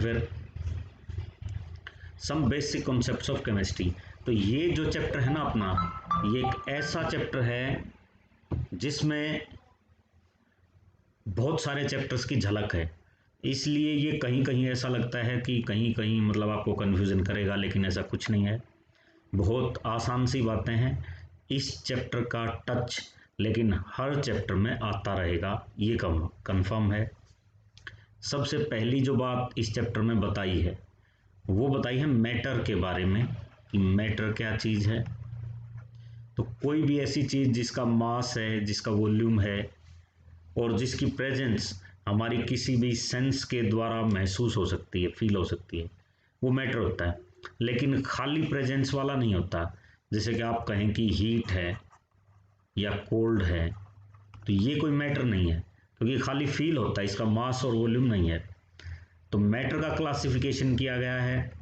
फिर some basic concepts of chemistry. तो ये जो चैप्टर है ना अपना, ये एक ऐसा चैप्टर है जिसमें बहुत सारे चैप्टर्स की झलक है, इसलिए ये कहीं कहीं ऐसा लगता है कि कहीं कहीं मतलब आपको कन्फ्यूज़न करेगा, लेकिन ऐसा कुछ नहीं है। बहुत आसान सी बातें हैं। इस चैप्टर का टच लेकिन हर चैप्टर में आता रहेगा, ये कन्फर्म है। सबसे पहली जो बात इस चैप्टर में बताई है वो बताई है मैटर के बारे में, कि मैटर क्या चीज़ है। तो कोई भी ऐसी चीज़ जिसका मास है, जिसका वॉल्यूम है और जिसकी प्रेजेंस हमारी किसी भी सेंस के द्वारा महसूस हो सकती है, फील हो सकती है, वो मैटर होता है। लेकिन खाली प्रेजेंस वाला नहीं होता। जैसे कि आप कहें कि हीट है या कोल्ड है, तो ये कोई मैटर नहीं है, क्योंकि खाली फील होता है, इसका मास और वॉल्यूम नहीं है। तो मैटर का क्लासिफिकेशन किया गया है।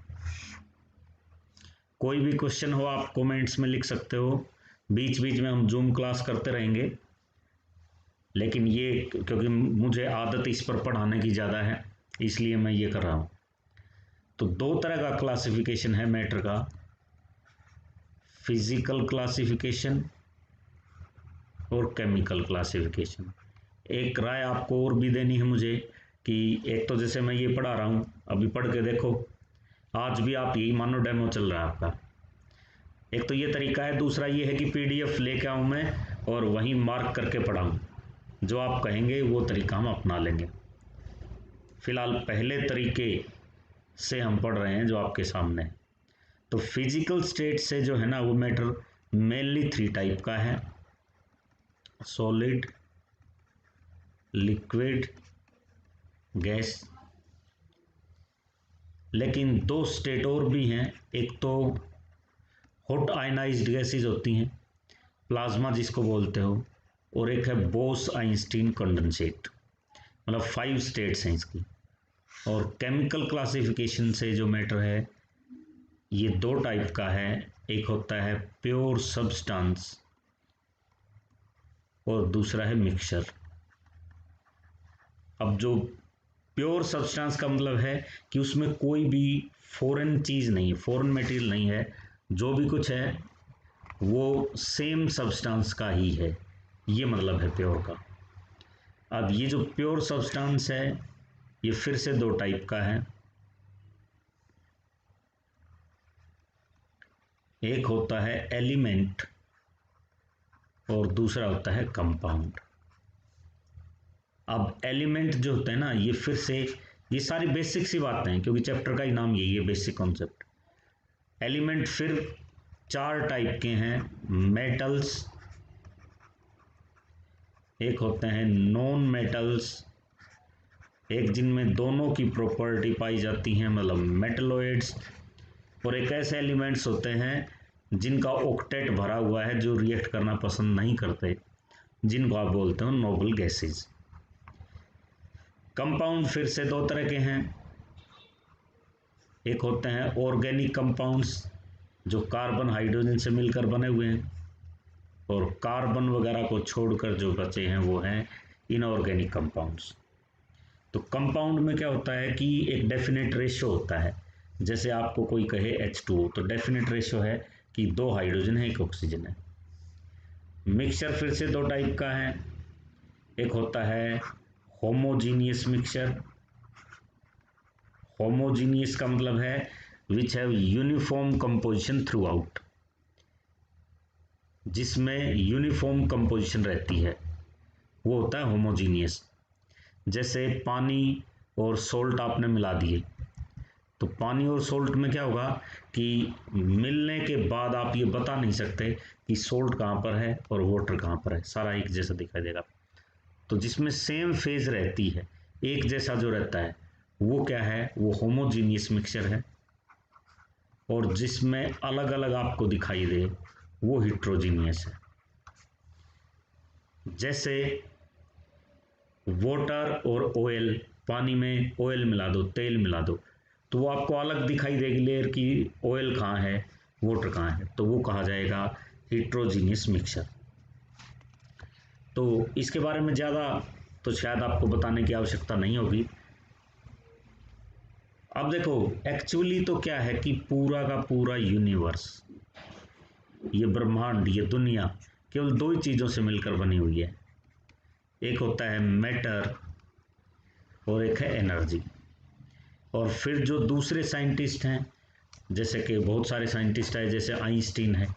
कोई भी क्वेश्चन हो आप कमेंट्स में लिख सकते हो, बीच बीच में हम जूम क्लास करते रहेंगे, लेकिन ये क्योंकि मुझे आदत इस पर पढ़ाने की ज़्यादा है, इसलिए मैं ये कर रहा हूँ। तो दो तरह का क्लासिफिकेशन है मैटर का, फिजिकल क्लासिफिकेशन और केमिकल क्लासिफिकेशन। एक राय आपको और भी देनी है मुझे कि एक तो जैसे मैं ये पढ़ा रहा हूँ, अभी पढ़ के देखो, आज भी आप यही मानो डेमो चल रहा है आपका। एक तो ये तरीका है, दूसरा ये है कि पीडीएफ लेके आऊँ मैं और वहीं मार्क करके पढ़ाऊँ। जो आप कहेंगे वो तरीका हम अपना लेंगे। फिलहाल पहले तरीके से हम पढ़ रहे हैं जो आपके सामने है। तो फिजिकल स्टेट से जो है ना वो मैटर मेनली 3 टाइप का है, सॉलिड, लिक्विड, गैस। लेकिन 2 स्टेट और भी हैं, एक तो हॉट आयनाइज्ड गैसेज होती हैं, प्लाज्मा जिसको बोलते हो, और एक है बोस आइंस्टीन कंडेंसेट। मतलब 5 स्टेट्स हैं इसकी। और केमिकल क्लासिफिकेशन से जो मैटर है ये 2 टाइप का है, एक होता है प्योर सब्सटेंस और दूसरा है मिक्सचर। अब जो प्योर सब्सटेंस का मतलब है कि उसमें कोई भी फॉरेन चीज़ नहीं है, फॉरेन मटेरियल नहीं है, जो भी कुछ है वो सेम सब्सटेंस का ही है, ये मतलब है प्योर का। अब ये जो प्योर सब्सटेंस है ये फिर से 2 टाइप का है, एक होता है एलिमेंट और दूसरा होता है कंपाउंड। अब एलिमेंट जो होते हैं ना, ये फिर से ये सारी बेसिक सी बातें हैं, क्योंकि चैप्टर का ही नाम यही है, बेसिक कॉन्सेप्ट। एलिमेंट फिर 4 टाइप के हैं, मेटल्स, एक होते हैं नॉन मेटल्स, एक जिनमें दोनों की प्रॉपर्टी पाई जाती है मतलब मेटलॉइड्स, और एक ऐसे एलिमेंट्स होते हैं जिनका ऑक्टेट भरा हुआ है, जो रिएक्ट करना पसंद नहीं करते, जिनको आप बोलते हो नोबल गैसेज। कंपाउंड फिर से 2 तरह के हैं, एक होते हैं ऑर्गेनिक कंपाउंड्स जो कार्बन हाइड्रोजन से मिलकर बने हुए हैं, और कार्बन वगैरह को छोड़कर जो बचे हैं वो हैं इनऑर्गेनिक कंपाउंड्स। तो कंपाउंड में क्या होता है कि एक डेफिनेट रेशो होता है। जैसे आपको कोई कहे H2O, तो डेफिनेट रेशो है कि 2 हाइड्रोजन है, 1 ऑक्सीजन है। मिक्सचर फिर से 2 टाइप का है, एक होता है होमोजीनियस मिक्सचर। होमोजीनियस का मतलब है which have uniform composition through out, जिसमें यूनिफॉर्म कंपोजिशन रहती है, वो होता है होमोजीनियस। जैसे पानी और सोल्ट आपने मिला दिए, तो पानी और सोल्ट में क्या होगा कि मिलने के बाद आप ये बता नहीं सकते कि सोल्ट कहाँ पर है और वाटर कहाँ पर है, सारा एक जैसा दिखाई देगा। तो जिसमें सेम फेज रहती है, एक जैसा जो रहता है, वो क्या है, वो होमोजीनियस मिक्सचर है। और जिसमें अलग अलग आपको दिखाई दे वो हिट्रोजीनियस है। जैसे वाटर और ऑयल, पानी में ऑयल मिला दो, तेल मिला दो, तो वो आपको अलग दिखाई देगी लेयर की, ऑयल कहाँ है वाटर कहाँ है, तो वो कहा जाएगा हिट्रोजीनियस मिक्सचर। तो इसके बारे में ज़्यादा तो शायद आपको बताने की आवश्यकता नहीं होगी। अब देखो एक्चुअली तो क्या है कि पूरा का पूरा यूनिवर्स, ये ब्रह्मांड, ये दुनिया केवल दो ही चीज़ों से मिलकर बनी हुई है। एक होता है मैटर और एक है एनर्जी। और फिर जो दूसरे साइंटिस्ट हैं, जैसे कि बहुत सारे साइंटिस्ट हैं, जैसे आइंस्टीन है,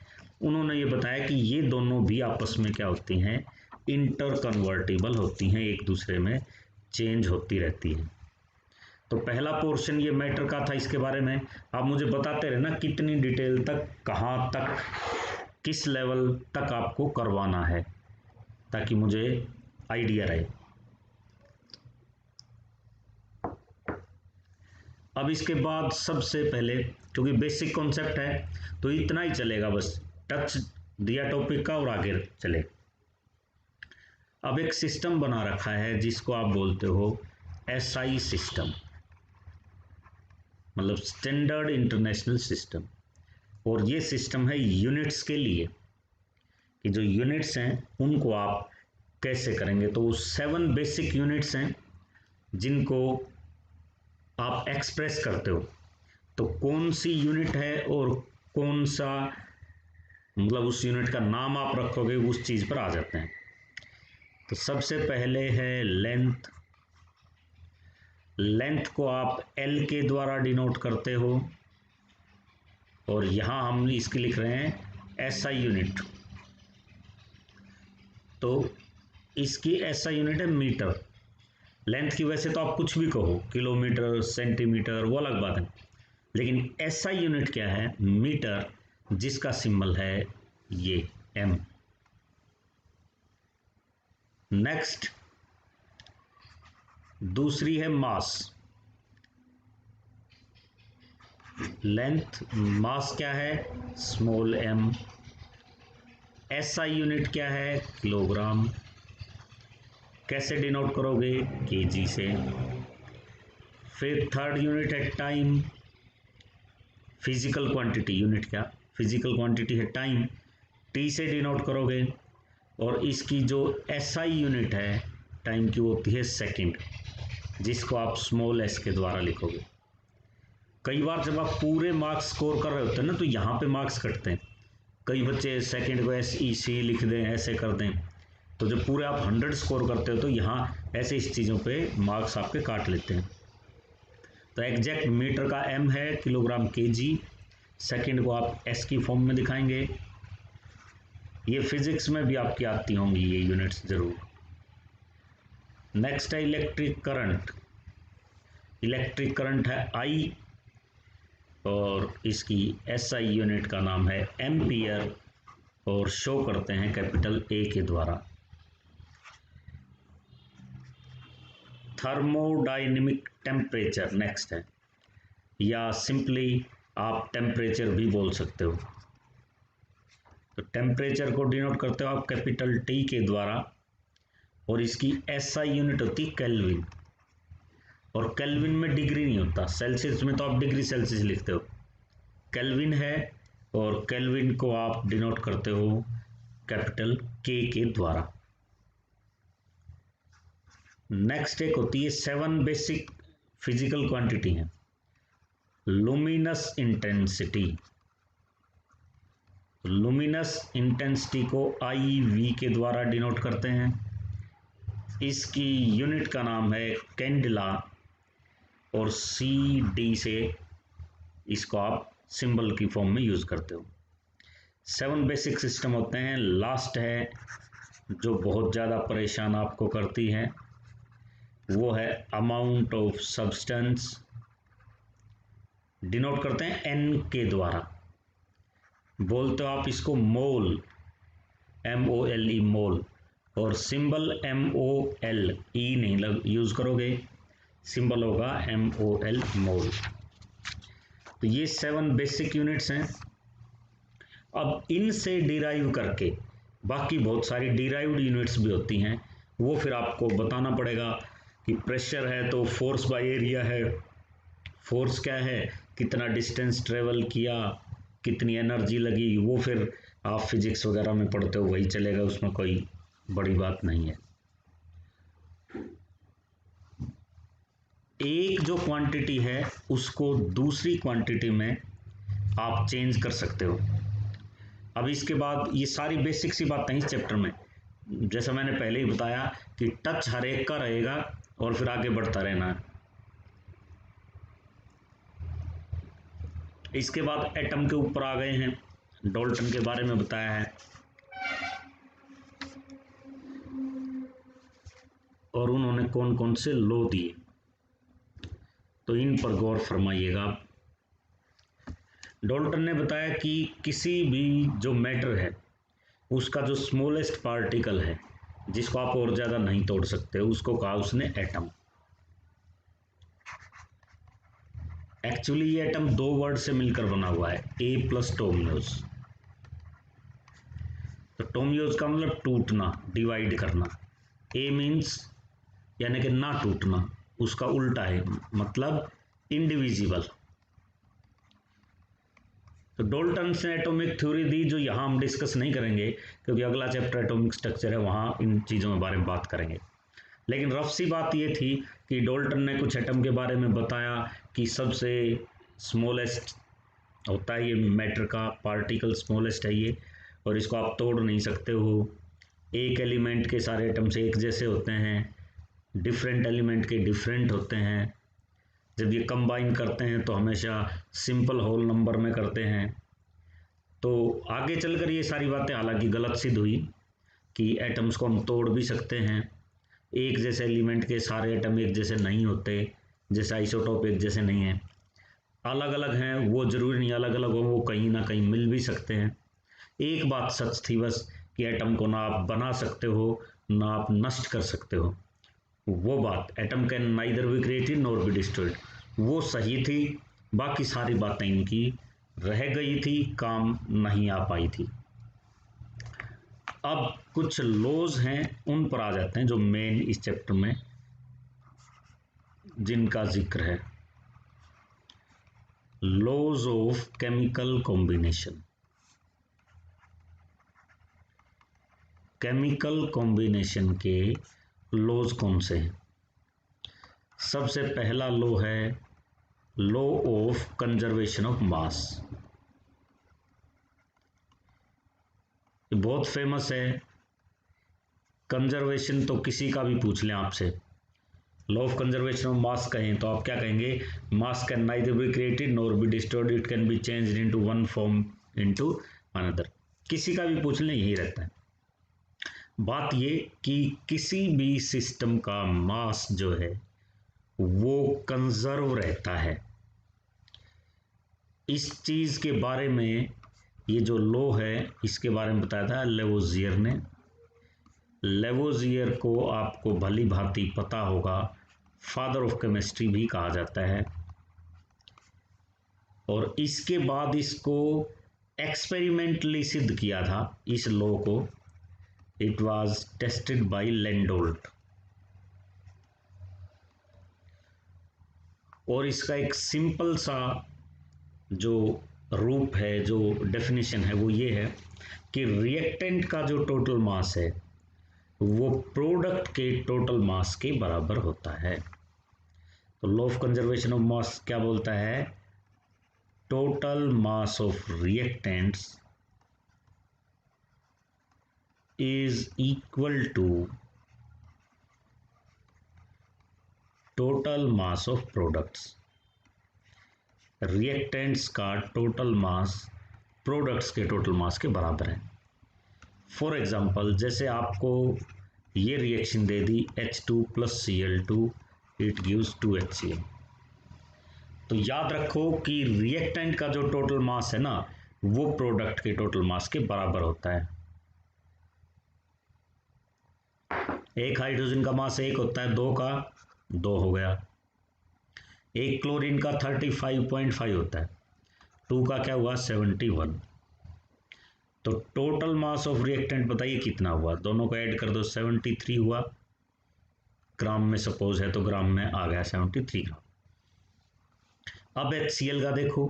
उन्होंने ये बताया कि ये दोनों भी आपस में क्या होती हैं, इंटर कन्वर्टिबल होती हैं, एक दूसरे में चेंज होती रहती हैं। तो पहला पोर्शन ये मैटर का था, इसके बारे में आप मुझे बताते रहे ना कितनी डिटेल तक, कहाँ तक, किस लेवल तक आपको करवाना है, ताकि मुझे आइडिया रहे। अब इसके बाद सबसे पहले, क्योंकि बेसिक कॉन्सेप्ट है तो इतना ही चलेगा, बस टच दिया टॉपिक का और आगे चले। अब एक सिस्टम बना रखा है जिसको आप बोलते हो एसआई सिस्टम, मतलब स्टैंडर्ड इंटरनेशनल सिस्टम। और ये सिस्टम है यूनिट्स के लिए, कि जो यूनिट्स हैं उनको आप कैसे करेंगे। तो 7 बेसिक यूनिट्स हैं जिनको आप एक्सप्रेस करते हो। तो कौन सी यूनिट है और कौन सा, मतलब उस यूनिट का नाम आप रखोगे, उस चीज़ पर आ जाते हैं। तो सबसे पहले है लेंथ। लेंथ को आप एल के द्वारा डिनोट करते हो, और यहाँ हम इसकी लिख रहे हैं एसआई यूनिट। तो इसकी एसआई यूनिट है मीटर। लेंथ की वैसे तो आप कुछ भी कहो, किलोमीटर, सेंटीमीटर, वो अलग बात है, लेकिन एसआई यूनिट क्या है, मीटर, जिसका सिंबल है ये एम। नेक्स्ट दूसरी है मास। लेंथ, मास क्या है, स्मॉल एम। एसआई यूनिट क्या है, किलोग्राम। कैसे डिनोट करोगे, केजी से। फिर थर्ड यूनिट है टाइम, फिजिकल क्वांटिटी। यूनिट क्या, फिजिकल क्वांटिटी है टाइम, टी से डिनोट करोगे। और इसकी जो एसआई यूनिट है टाइम की, वो होती है सेकंड, जिसको आप स्मॉल एस के द्वारा लिखोगे। कई बार जब आप पूरे मार्क्स स्कोर कर रहे होते हैं ना, तो यहाँ पे मार्क्स कटते हैं। कई बच्चे सेकंड को एस ई सी लिख दें, ऐसे कर दें। तो जब पूरे आप 100 स्कोर करते हो तो यहाँ ऐसे इस चीज़ों पे मार्क्स आपके काट लेते हैं। तो एग्जैक्ट मीटर का एम है, किलोग्राम केजी, सेकंड को आप एस की फॉर्म में दिखाएंगे। ये फिजिक्स में भी आपकी आती होंगी ये यूनिट्स जरूर। नेक्स्ट है इलेक्ट्रिक करंट। इलेक्ट्रिक करंट है आई, और इसकी एसआई यूनिट का नाम है एम्पियर, और शो करते हैं कैपिटल ए के द्वारा। थर्मोडायनेमिक टेम्परेचर नेक्स्ट है, या सिंपली आप टेम्परेचर भी बोल सकते हो। तो टेम्परेचर को डिनोट करते हो आप कैपिटल टी के द्वारा, और इसकी एसआई यूनिट होती है केल्विन। और केल्विन में डिग्री नहीं होता, सेल्सियस में तो आप डिग्री सेल्सियस लिखते हो, केल्विन है, और केल्विन को आप डिनोट करते हो कैपिटल के द्वारा। नेक्स्ट एक होती है 7 बेसिक फिजिकल क्वांटिटी हैं। Luminous intensity. लुमिनस इंटेंसिटी को आई वी के द्वारा डिनोट करते हैं। इसकी यूनिट का नाम है कैंडिला, और सी डी से इसको आप सिंबल की फॉर्म में यूज करते हो। 7 बेसिक सिस्टम होते हैं। लास्ट है जो बहुत ज़्यादा परेशान आपको करती है, वो है अमाउंट ऑफ सब्सटेंस। डिनोट करते हैं एन के द्वारा, बोलते हो आप इसको मोल, MOLE मोल, और सिंबल MOL, ई नहीं यूज करोगे, सिंबल होगा MOL मोल। तो ये 7 बेसिक यूनिट्स हैं। अब इनसे डिराइव करके बाकी बहुत सारी डिराइव्ड यूनिट्स भी होती हैं, वो फिर आपको बताना पड़ेगा। कि प्रेशर है तो फोर्स बाय एरिया है, फोर्स क्या है, कितना डिस्टेंस ट्रेवल किया, कितनी एनर्जी लगी, वो फिर आप फिजिक्स वगैरह में पढ़ते हो, वही चलेगा, उसमें कोई बड़ी बात नहीं है। एक जो क्वांटिटी है उसको दूसरी क्वांटिटी में आप चेंज कर सकते हो। अब इसके बाद ये सारी बेसिक सी बातें इस चैप्टर में, जैसा मैंने पहले ही बताया कि टच हर एक का रहेगा और फिर आगे बढ़ता रहना है। इसके बाद एटम के ऊपर आ गए हैं, डाल्टन के बारे में बताया है और उन्होंने कौन कौन से लॉ दिए, तो इन पर गौर फरमाइएगा। डाल्टन ने बताया कि किसी भी जो मैटर है उसका जो स्मॉलेस्ट पार्टिकल है जिसको आप और ज़्यादा नहीं तोड़ सकते, उसको कहा उसने एटम। एक्चुअली ये एटम दो वर्ड से मिलकर बना हुआ है, ए प्लस टोम्योज। तो टोम्योज का मतलब टूटना, डिवाइड करना। ए मीन्स यानी कि ना टूटना, उसका उल्टा है मतलब इंडिविजिबल। तो डाल्टन ने एटॉमिक थ्योरी दी जो यहाँ हम डिस्कस नहीं करेंगे क्योंकि अगला चैप्टर एटॉमिक स्ट्रक्चर है, वहाँ इन चीज़ों के बारे में बात करेंगे। लेकिन रफ सी बात ये थी कि डाल्टन ने कुछ एटम के बारे में बताया कि सबसे स्मॉलेस्ट होता है ये मैटर का पार्टिकल, स्मॉलेस्ट है ये, और इसको आप तोड़ नहीं सकते हो। एक एलिमेंट के सारे एटम्स एक जैसे होते हैं, डिफरेंट एलिमेंट के डिफरेंट होते हैं। जब ये कंबाइन करते हैं तो हमेशा सिंपल होल नंबर में करते हैं। तो आगे चलकर ये सारी बातें हालांकि गलत सिद्ध हुई कि एटम्स को हम तोड़ भी सकते हैं। एक जैसे एलिमेंट के सारे एटम एक जैसे नहीं होते, जैसे आइसोटोप एक जैसे नहीं है, अलग अलग हैं, वो ज़रूरी नहीं अलग अलग हो, वो कहीं ना कहीं मिल भी सकते हैं। एक बात सच थी बस कि एटम को ना आप बना सकते हो ना आप नष्ट कर सकते हो। वो बात, atom can neither be created nor be destroyed, वो सही थी। बाकी सारी बातें इनकी रह गई थी, काम नहीं आ पाई थी। अब कुछ लॉज हैं उन पर आ जाते हैं जो मेन इस चैप्टर में जिनका जिक्र है। Laws of chemical combination. Chemical combination के लॉज कौन से हैं? सबसे पहला लॉ है law of conservation of mass. ये बहुत फेमस है। कंजर्वेशन तो किसी का भी पूछ लें आपसे, लॉ ऑफ कंजर्वेशन ऑफ मास कहें तो आप क्या कहेंगे? मास can neither be created nor be destroyed, it can be changed into one form into another. किसी का भी पूछ लें यही रहता है। बात ये कि किसी भी सिस्टम का मास जो है वो कंजर्व रहता है। इस चीज़ के बारे में ये जो लॉ है इसके बारे में बताया था लेवोजियर ने। लेवोजियर को आपको भली भांति पता होगा, फादर ऑफ केमिस्ट्री भी कहा जाता है। और इसके बाद इसको एक्सपेरिमेंटली सिद्ध किया था इस लॉ को। It was tested by Landolt. और इसका एक सिंपल सा जो रूप है, जो डेफिनेशन है वो ये है कि रिएक्टेंट का जो टोटल मास है वो प्रोडक्ट के टोटल मास के बराबर होता है। तो law of conservation of mass क्या बोलता है? Total mass of reactants is equal to total mass of products. Reactants का टोटल मास प्रोडक्ट्स के टोटल मास के बराबर है। फॉर एग्जांपल, जैसे आपको ये रिएक्शन दे दी H2 + Cl2, it gives 2HCl। तो याद रखो कि रिएक्टेंट का जो टोटल मास है ना वो प्रोडक्ट के टोटल मास के बराबर होता है। एक हाइड्रोजन का मास 1 होता है, 2 का 2 हो गया। एक क्लोरीन का 35.5 होता है, 2 का क्या हुआ? 71। तो टोटल मास ऑफ रिएक्टेंट बताइए कितना हुआ? दोनों को ऐड कर दो, 73 हुआ। ग्राम में सपोज है तो ग्राम में आ गया 73 ग्राम। अब HCl का देखो,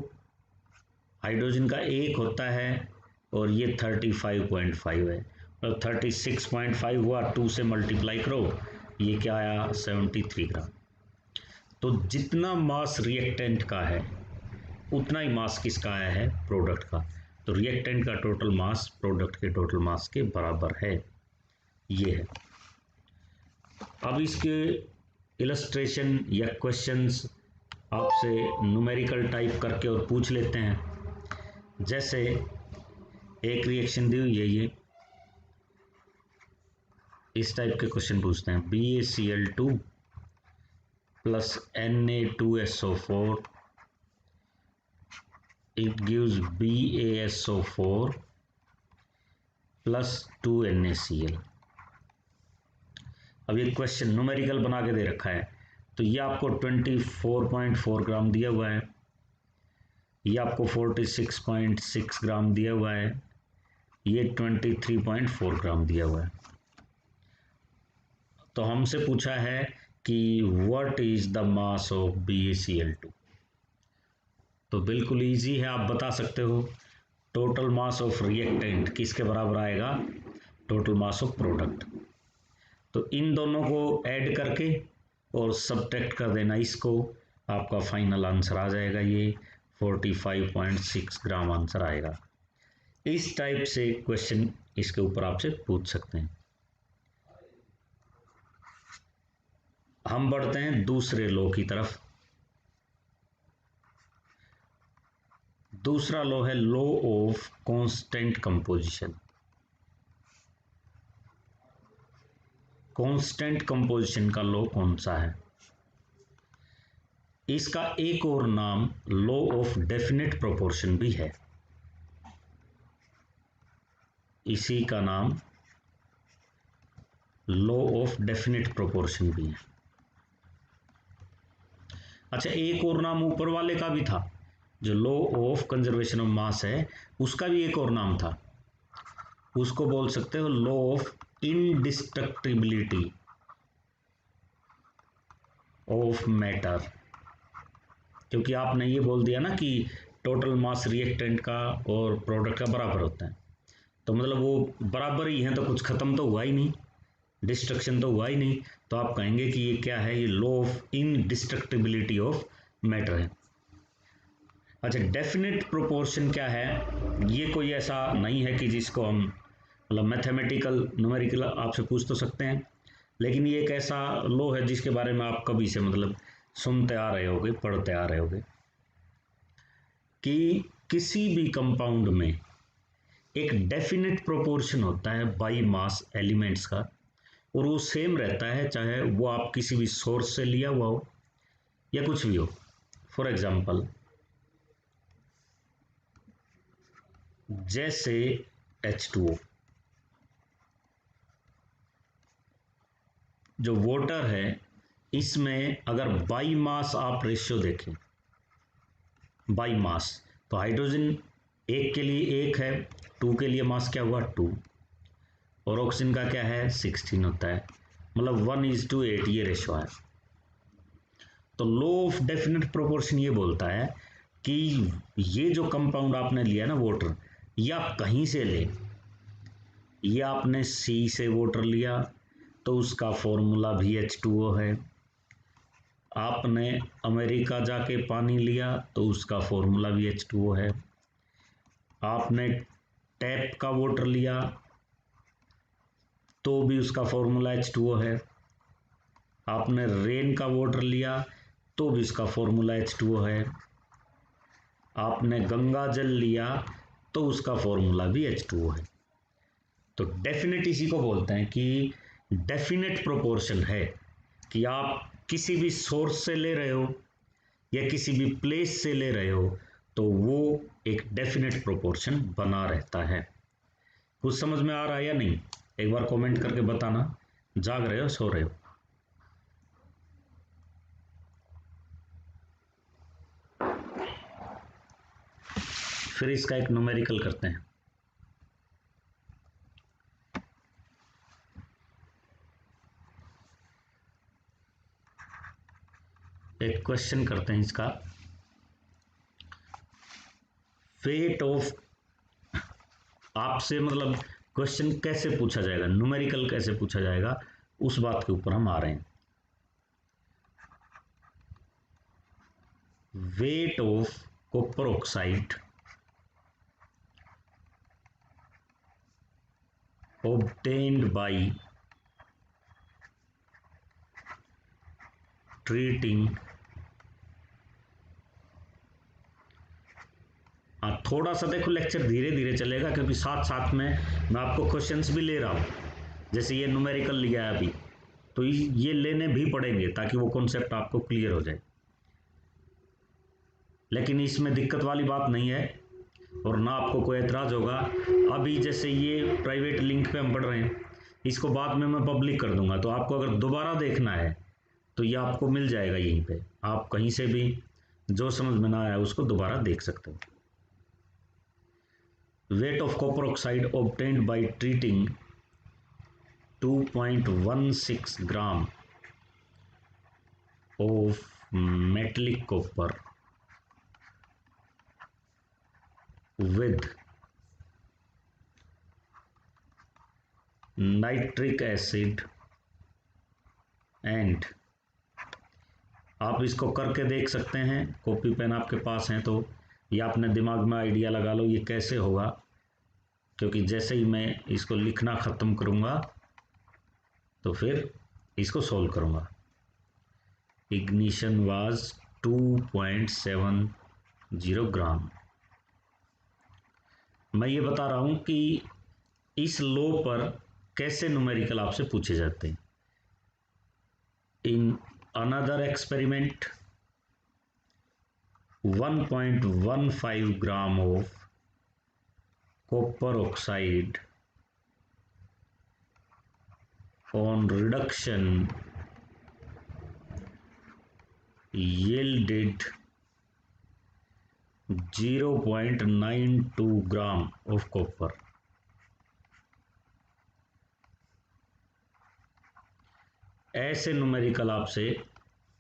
हाइड्रोजन का 1 होता है और ये 35.5 है, और 36.5 हुआ, 2 से मल्टीप्लाई करो, ये क्या आया? 73 ग्राम। तो जितना मास रिएक्टेंट का है उतना ही मास किसका आया है, प्रोडक्ट का। तो रिएक्टेंट का टोटल मास प्रोडक्ट के टोटल मास के बराबर है, ये है। अब इसके इलस्ट्रेशन या क्वेश्चंस आपसे न्यूमेरिकल टाइप करके और पूछ लेते हैं। जैसे एक रिएक्शन दी हुई है, ये इस टाइप के क्वेश्चन पूछते हैं। BaCl2 plus Na2SO4 it gives BaSO4 plus 2NaCl। अब ये क्वेश्चन न्यूमेरिकल बना के दे रखा है, तो ये आपको 24.4 ग्राम दिया हुआ है, ये आपको 46.6 ग्राम दिया हुआ है, ये 23.4 ग्राम दिया हुआ है। तो हमसे पूछा है कि what is the mass of BaCl2। तो बिल्कुल इजी है, आप बता सकते हो टोटल मास ऑफ रिएक्टेंट किसके बराबर आएगा, टोटल मास ऑफ प्रोडक्ट। तो इन दोनों को ऐड करके और सब्ट्रैक्ट कर देना इसको, आपका फाइनल आंसर आ जाएगा, ये 45.6 ग्राम आंसर आएगा। इस टाइप से क्वेश्चन इसके ऊपर आपसे पूछ सकते हैं। हम बढ़ते हैं दूसरे लॉ की तरफ। दूसरा लॉ है law of constant composition. Constant composition का लॉ कौन सा है? इसका एक और नाम लॉ ऑफ डेफिनेट प्रोपोर्शन भी है। इसी का नाम लॉ ऑफ डेफिनेट प्रोपोर्शन भी है। अच्छा, एक और नाम ऊपर वाले का भी था, जो लॉ ऑफ कंजर्वेशन ऑफ मास है, उसका भी एक और नाम था, उसको बोल सकते हो लॉ ऑफ इनडिस्ट्रक्टिबिलिटी ऑफ मैटर। क्योंकि आपने ये बोल दिया ना कि टोटल मास रिएक्टेंट का और प्रोडक्ट का बराबर होता है, तो मतलब वो बराबर ही है, तो कुछ खत्म तो हुआ ही नहीं, डिस्ट्रक्शन तो हुआ ही नहीं, तो आप कहेंगे कि ये क्या है, ये लॉ ऑफ इनडिस्ट्रक्टिबिलिटी ऑफ मैटर है। अच्छा, डेफिनेट प्रोपोर्शन क्या है? ये कोई ऐसा नहीं है कि जिसको हम मतलब मैथमेटिकल न्यूमेरिकल आपसे पूछ तो सकते हैं, लेकिन ये एक ऐसा लॉ है जिसके बारे में आप कभी से मतलब सुनते आ रहे होगे, पढ़ते आ रहे होगे, कि किसी भी कंपाउंड में एक डेफिनेट प्रोपोर्शन होता है बाई मास एलिमेंट्स का, और वो सेम रहता है चाहे वो आप किसी भी सोर्स से लिया हुआ हो या कुछ भी हो। फॉर एग्जाम्पल, जैसे H2O, जो वाटर है, इसमें अगर बाई मास आप रेशियो देखें, बाई मास, तो हाइड्रोजन एक के लिए एक है, 2 के लिए मास क्या हुआ 2, और ऑक्सीजन का क्या है 16 होता है, मतलब 1:8 ये रेशियो है। तो लॉ ऑफ डेफिनेट प्रोपोर्शन ये बोलता है कि ये जो कंपाउंड आपने लिया ना वाटर, ये आप कहीं से ले, ये आपने सी से वाटर लिया तो उसका फॉर्मूला भी H2O है, आपने अमेरिका जाके पानी लिया तो उसका फॉर्मूला भी H2O है, आपने टैप का वाटर लिया तो भी उसका फॉर्मूला H2O है, आपने रेन का वाटर लिया तो भी उसका फॉर्मूला H2O है, आपने गंगा जल लिया तो उसका फॉर्मूला भी H2O है। तो डेफिनेट इसी को बोलते हैं कि डेफिनेट प्रोपोर्शन है कि आप किसी भी सोर्स से ले रहे हो या किसी भी प्लेस से ले रहे हो तो वो एक डेफिनेट प्रोपोर्शन बना रहता है। कुछ समझ में आ रहा है या नहीं? एक बार कमेंट करके बताना, जाग रहे हो सो रहे हो। फिर इसका एक न्यूमेरिकल करते हैं। एक क्वेश्चन करते हैं इसका, फेट ऑफ, आपसे मतलब क्वेश्चन कैसे पूछा जाएगा, न्यूमेरिकल कैसे पूछा जाएगा, उस बात के ऊपर हम आ रहे हैं। weight of copper oxide obtained by treating, हाँ थोड़ा सा देखो लेक्चर धीरे धीरे चलेगा क्योंकि साथ साथ में मैं आपको क्वेश्चंस भी ले रहा हूँ। जैसे ये न्यूमेरिकल लिया है अभी, तो ये लेने भी पड़ेंगे ताकि वो कॉन्सेप्ट आपको क्लियर हो जाए। लेकिन इसमें दिक्कत वाली बात नहीं है और ना आपको कोई एतराज़ होगा। अभी जैसे ये प्राइवेट लिंक पे हम पढ़ रहे हैं, इसको बाद में मैं पब्लिक कर दूंगा, तो आपको अगर दोबारा देखना है तो ये आपको मिल जाएगा यहीं पे, आप कहीं से भी जो समझ में ना आया उसको दोबारा देख सकते हो। Weight of copper oxide obtained by treating 2.16 gram of metallic copper with nitric acid and, आप इसको करके देख सकते हैं, कॉपी पेन आपके पास हैं तो या अपने दिमाग में आइडिया लगा लो ये कैसे होगा, क्योंकि जैसे ही मैं इसको लिखना ख़त्म करूँगा तो फिर इसको सोल्व करूँगा। इग्निशन वाज 2.70 ग्राम। मैं ये बता रहा हूँ कि इस लो पर कैसे न्यूमेरिकल आपसे पूछे जाते हैं। In another experiment 1.15 gram of copper oxide on reduction yielded 0.92 gram of copper। ऐसे न्यूमेरिकल आपसे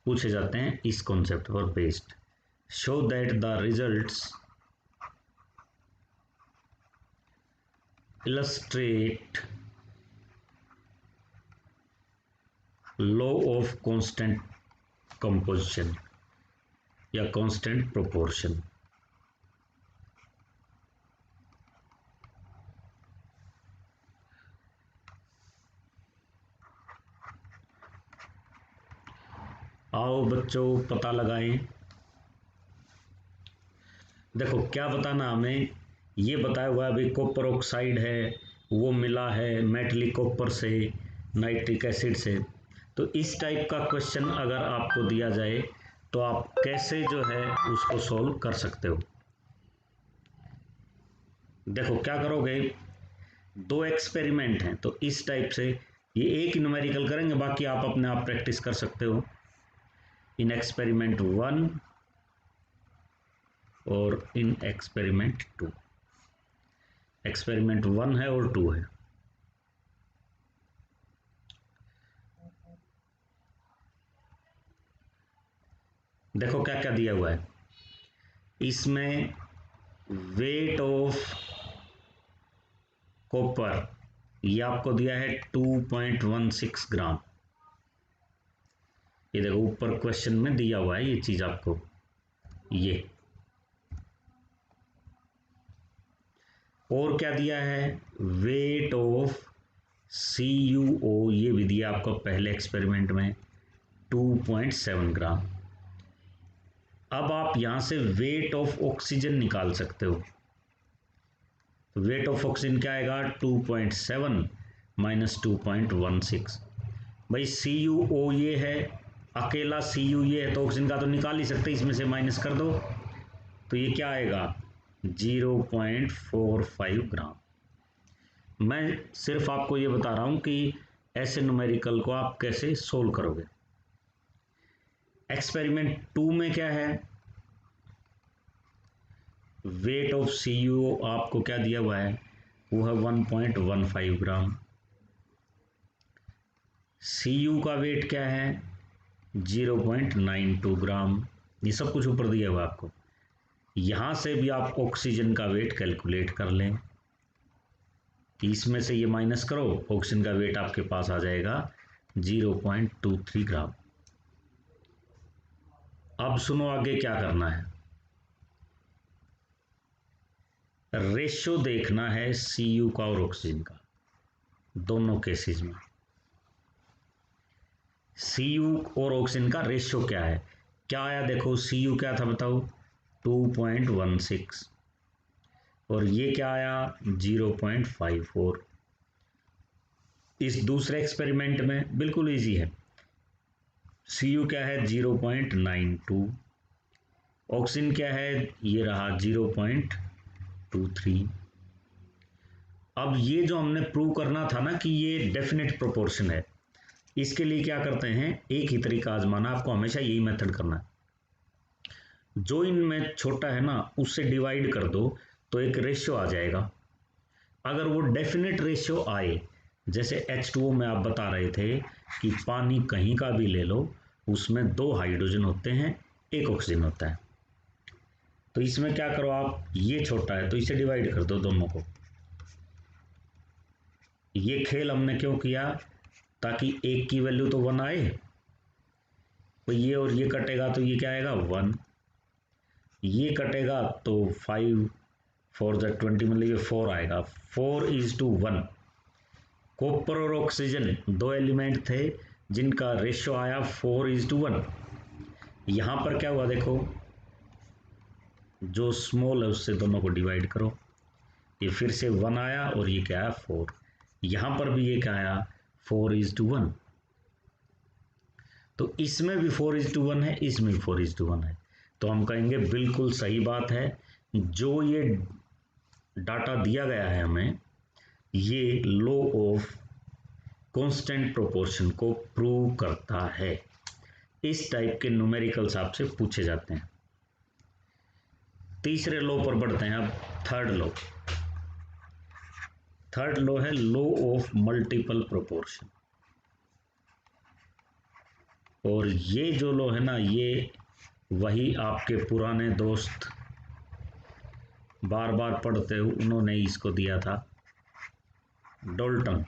पूछे जाते हैं इस कॉन्सेप्ट पर based. Show that the results illustrate law of constant composition या constant proportion। आओ बच्चों पता लगाएं। देखो क्या बताना हमें, ये बताया हुआ है अभी कॉपर ऑक्साइड है वो मिला है मेटलिक कॉपर से नाइट्रिक एसिड से। तो इस टाइप का क्वेश्चन अगर आपको दिया जाए तो आप कैसे जो है उसको सॉल्व कर सकते हो। देखो क्या करोगे, दो एक्सपेरिमेंट हैं तो इस टाइप से ये एक ही न्यूमेरिकल करेंगे, बाकी आप अपने आप प्रैक्टिस कर सकते हो। इन एक्सपेरिमेंट 1 और इन एक्सपेरिमेंट 2। एक्सपेरिमेंट 1 है और 2 है। देखो क्या क्या दिया हुआ है इसमें। वेट ऑफ कॉपर ये आपको दिया है 2.16 ग्राम। ये देखो ऊपर क्वेश्चन में दिया हुआ है ये चीज आपको, ये और क्या दिया है, वेट ऑफ CuO ये भी दिया आपको पहले एक्सपेरिमेंट में 2.7 ग्राम। अब आप यहां से वेट ऑफ ऑक्सीजन निकाल सकते हो। तो वेट ऑफ ऑक्सीजन क्या आएगा, 2.7 माइनस 2.16। भाई CuO ये है, अकेला Cu ये है तो ऑक्सीजन का तो निकाल ही सकते, इसमें से माइनस कर दो तो ये क्या आएगा 0.45 ग्राम। मैं सिर्फ आपको ये बता रहा हूं कि ऐसे न्यूमेरिकल को आप कैसे सोल्व करोगे। एक्सपेरिमेंट 2 में क्या है, वेट ऑफ CuO आपको क्या दिया हुआ है, वो है 1.15 ग्राम। Cu का वेट क्या है 0.92 ग्राम। ये सब कुछ ऊपर दिया हुआ आपको। यहां से भी आप ऑक्सीजन का वेट कैलकुलेट कर लें, तो इसमें से ये माइनस करो, ऑक्सीजन का वेट आपके पास आ जाएगा 0.23 ग्राम। अब सुनो आगे क्या करना है। रेशो देखना है Cu का और ऑक्सीजन का, दोनों केसेस में Cu और ऑक्सीजन का रेशो क्या है। क्या आया देखो, Cu क्या था बताओ, 2.16 और ये क्या आया 0.54। इस दूसरे एक्सपेरिमेंट में बिल्कुल इजी है, Cu क्या है 0.92, ऑक्सीजन क्या है ये रहा 0.23। अब ये जो हमने प्रूव करना था ना कि ये डेफिनेट प्रोपोर्शन है, इसके लिए क्या करते हैं, एक ही तरीका आजमाना, आपको हमेशा यही मेथड करना है। जो इनमें छोटा है ना उससे डिवाइड कर दो तो एक रेशियो आ जाएगा। अगर वो डेफिनेट रेशियो आए, जैसे H2O में आप बता रहे थे कि पानी कहीं का भी ले लो उसमें 2 हाइड्रोजन होते हैं, 1 ऑक्सीजन होता है, तो इसमें क्या करो आप, ये छोटा है तो इसे डिवाइड कर दो दोनों को। ये खेल हमने क्यों किया, ताकि एक की वैल्यू तो 1 आए, तो ये और ये कटेगा तो ये क्या आएगा 1, ये कटेगा तो 5 4 20 मतलब ये 4 आएगा, 4:1। कॉपर और ऑक्सीजन 2 एलिमेंट थे जिनका रेशियो आया 4:1। यहां पर क्या हुआ देखो, जो स्मॉल है उससे दोनों को डिवाइड करो, ये फिर से 1 आया और ये क्या आया 4, यहां पर भी ये क्या आया 4:1। तो इसमें भी 4:1 है, इसमें भी 4:1 है, तो हम कहेंगे बिल्कुल सही बात है, जो ये डाटा दिया गया है हमें, ये लॉ ऑफ कांस्टेंट प्रोपोर्शन को प्रूव करता है। इस टाइप के न्यूमेरिकल्स आपसे पूछे जाते हैं। तीसरे लॉ पर बढ़ते हैं अब, थर्ड लॉ। थर्ड लॉ है लॉ ऑफ मल्टीपल प्रोपोर्शन, और ये जो लॉ है ना, ये वही आपके पुराने दोस्त बार बार पढ़ते हो, उन्होंने इसको दिया था, Dalton.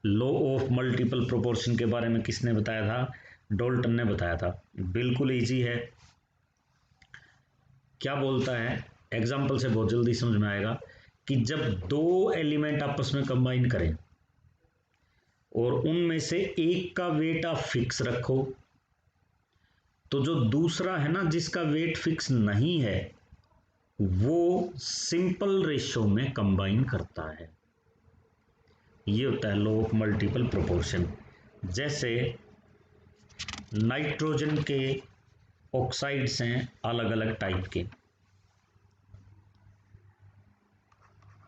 Law of multiple proportion के बारे में किसने बताया था, डाल्टन ने बताया था। बिल्कुल इजी है, क्या बोलता है, एग्जाम्पल से बहुत जल्दी समझ में आएगा कि जब 2 एलिमेंट आपस में कंबाइन करें और उनमें से एक का वेट आप फिक्स रखो, तो जो दूसरा है ना जिसका वेट फिक्स नहीं है वो सिंपल रेशो में कंबाइन करता है। ये होता है लॉ ऑफ मल्टीपल प्रोपोर्शन। जैसे नाइट्रोजन के ऑक्साइड्स हैं अलग अलग टाइप के,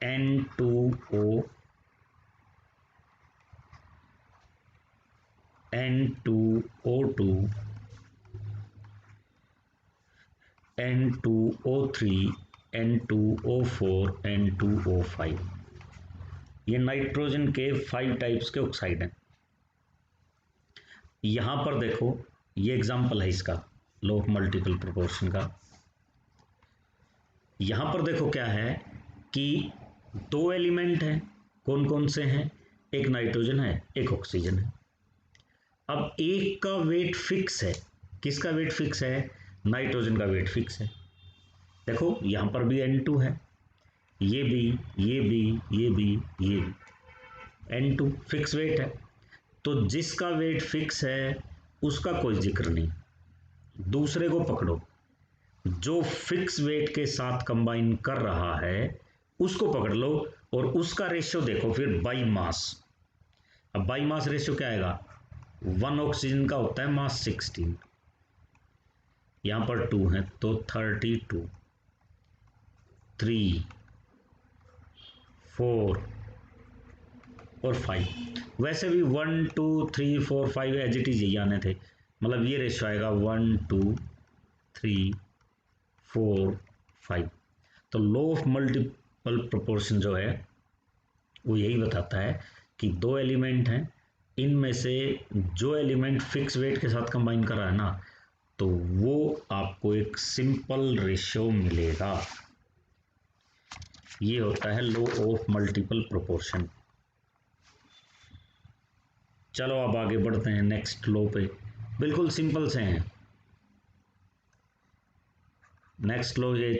N2O, N2O2, N2O3, N2O4, N2O5, ये नाइट्रोजन के 5 टाइप्स के ऑक्साइड हैं। यहां पर देखो, ये एग्जाम्पल है इसका लॉ ऑफ मल्टीपल प्रोपोर्शन का। यहां पर देखो क्या है कि 2 एलिमेंट हैं, कौन कौन से हैं, एक नाइट्रोजन है एक ऑक्सीजन है। अब एक का वेट फिक्स है, किसका वेट फिक्स है, नाइट्रोजन का वेट फिक्स है। देखो यहां पर भी N2 है, ये भी, ये भी, ये भी, ये भी, N2 फिक्स वेट है, तो जिसका वेट फिक्स है उसका कोई जिक्र नहीं। दूसरे को पकड़ो, जो फिक्स वेट के साथ कंबाइन कर रहा है उसको पकड़ लो और उसका रेशियो देखो फिर बाई मास। अब बाई मास रेशियो क्या आएगा, 1 ऑक्सीजन का होता है मास 16, यहां पर 2 है तो 32, 3, 4 और 5। वैसे भी 1 2 3 4 5 एज इट इज यही आने थे, मतलब ये रेशियो आएगा 1 2 3 4 5। तो लॉ ऑफ मल्टीपल प्रोपोर्शन जो है वो यही बताता है कि 2 एलिमेंट हैं, इनमें से जो एलिमेंट फिक्स वेट के साथ कंबाइन कर रहा है ना, तो वो आपको एक सिंपल रेशियो मिलेगा। ये होता है लॉ ऑफ मल्टीपल प्रोपोर्शन। चलो अब आगे बढ़ते हैं नेक्स्ट लॉ पे, बिल्कुल सिंपल से हैं। नेक्स्ट लो ये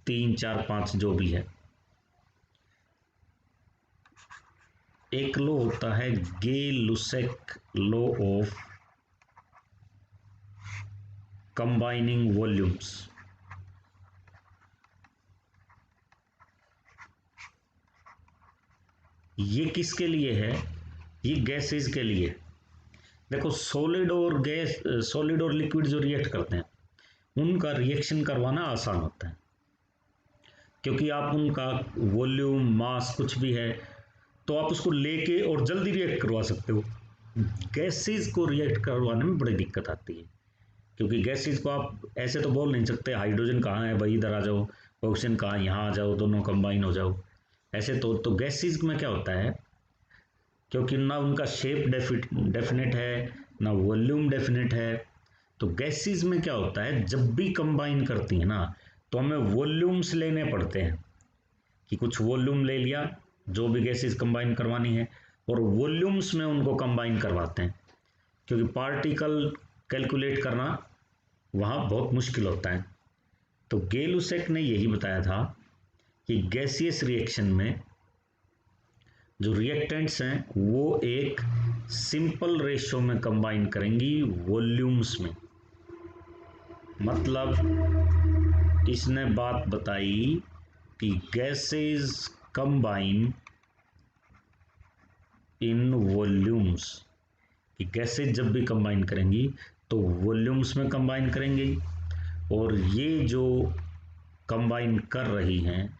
3, 4, 5 जो भी है। एक लो होता है गे-लुसेक लॉ ऑफ कंबाइनिंग वॉल्यूम्स। ये किसके लिए है? ये गैसेस के लिए। देखो सॉलिड और गैस, सॉलिड और लिक्विड जो रिएक्ट करते हैं उनका रिएक्शन करवाना आसान होता है, क्योंकि आप उनका वॉल्यूम, मास कुछ भी है तो आप उसको लेके और जल्दी रिएक्ट करवा सकते हो। गैसेस को रिएक्ट करवाने में बड़ी दिक्कत आती है, क्योंकि गैसेस को आप ऐसे तो बोल नहीं सकते हाइड्रोजन कहाँ है भाई इधर आ जाओ, ऑक्सीजन कहाँ यहाँ आ जाओ, दोनों कंबाइन हो जाओ। ऐसे तो गैसेस में क्या होता है, क्योंकि ना उनका शेप डेफिनेट है, ना वॉल्यूम डेफिनेट है, तो गैसेस में क्या होता है जब भी कंबाइन करती है ना तो हमें वॉल्यूम्स लेने पड़ते हैं, कि कुछ वॉल्यूम ले लिया जो भी गैसेस कंबाइन करवानी है और वॉल्यूम्स में उनको कंबाइन करवाते हैं, क्योंकि पार्टिकल कैलकुलेट करना वहाँ बहुत मुश्किल होता है। तो गे-लुसेक ने यही बताया था कि गैसियस रिएक्शन में जो रिएक्टेंट्स हैं वो एक सिंपल रेशो में कंबाइन करेंगी वॉल्यूम्स में। मतलब इसने बात बताई कि गैसेस कंबाइन इन वॉल्यूम्स, कि गैसेस जब भी कंबाइन करेंगी तो वॉल्यूम्स में कंबाइन करेंगी, और ये जो कंबाइन कर रही हैं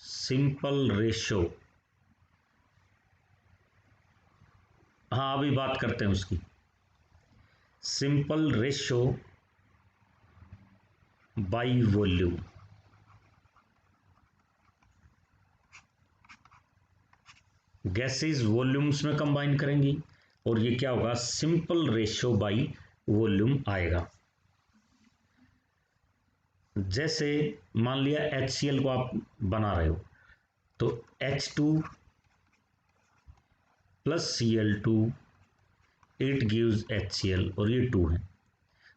सिंपल रेशो, हाँ अभी बात करते हैं उसकी, simple ratio by volume. Gases volumes में कंबाइन करेंगी और ये क्या होगा, सिंपल रेशो बाई वॉल्यूम आएगा। जैसे मान लिया HCl को आप बना रहे हो तो H2 plus Cl2 it gives HCl, और ये 2 है।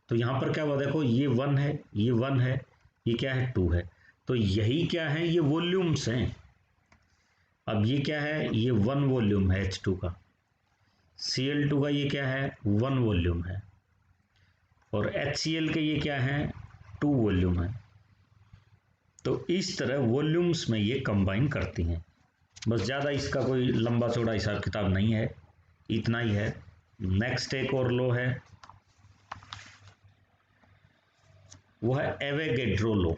तो यहाँ पर क्या हुआ, देखो ये 1 है, ये 1 है, ये क्या है 2 है, तो यही क्या है, ये वॉल्यूम्स हैं। अब ये क्या है, ये 1 वॉल्यूम है H2 का, Cl2 का ये क्या है 1 वॉल्यूम है, और HCl के ये क्या है 2 वॉल्यूम है। तो इस तरह वॉल्यूम्स में ये कंबाइन करती हैं। बस ज़्यादा इसका कोई लंबा चौड़ा हिसाब किताब नहीं है, इतना ही है। नेक्स्ट एक और लॉ है, वो है एवोगैड्रो लॉ।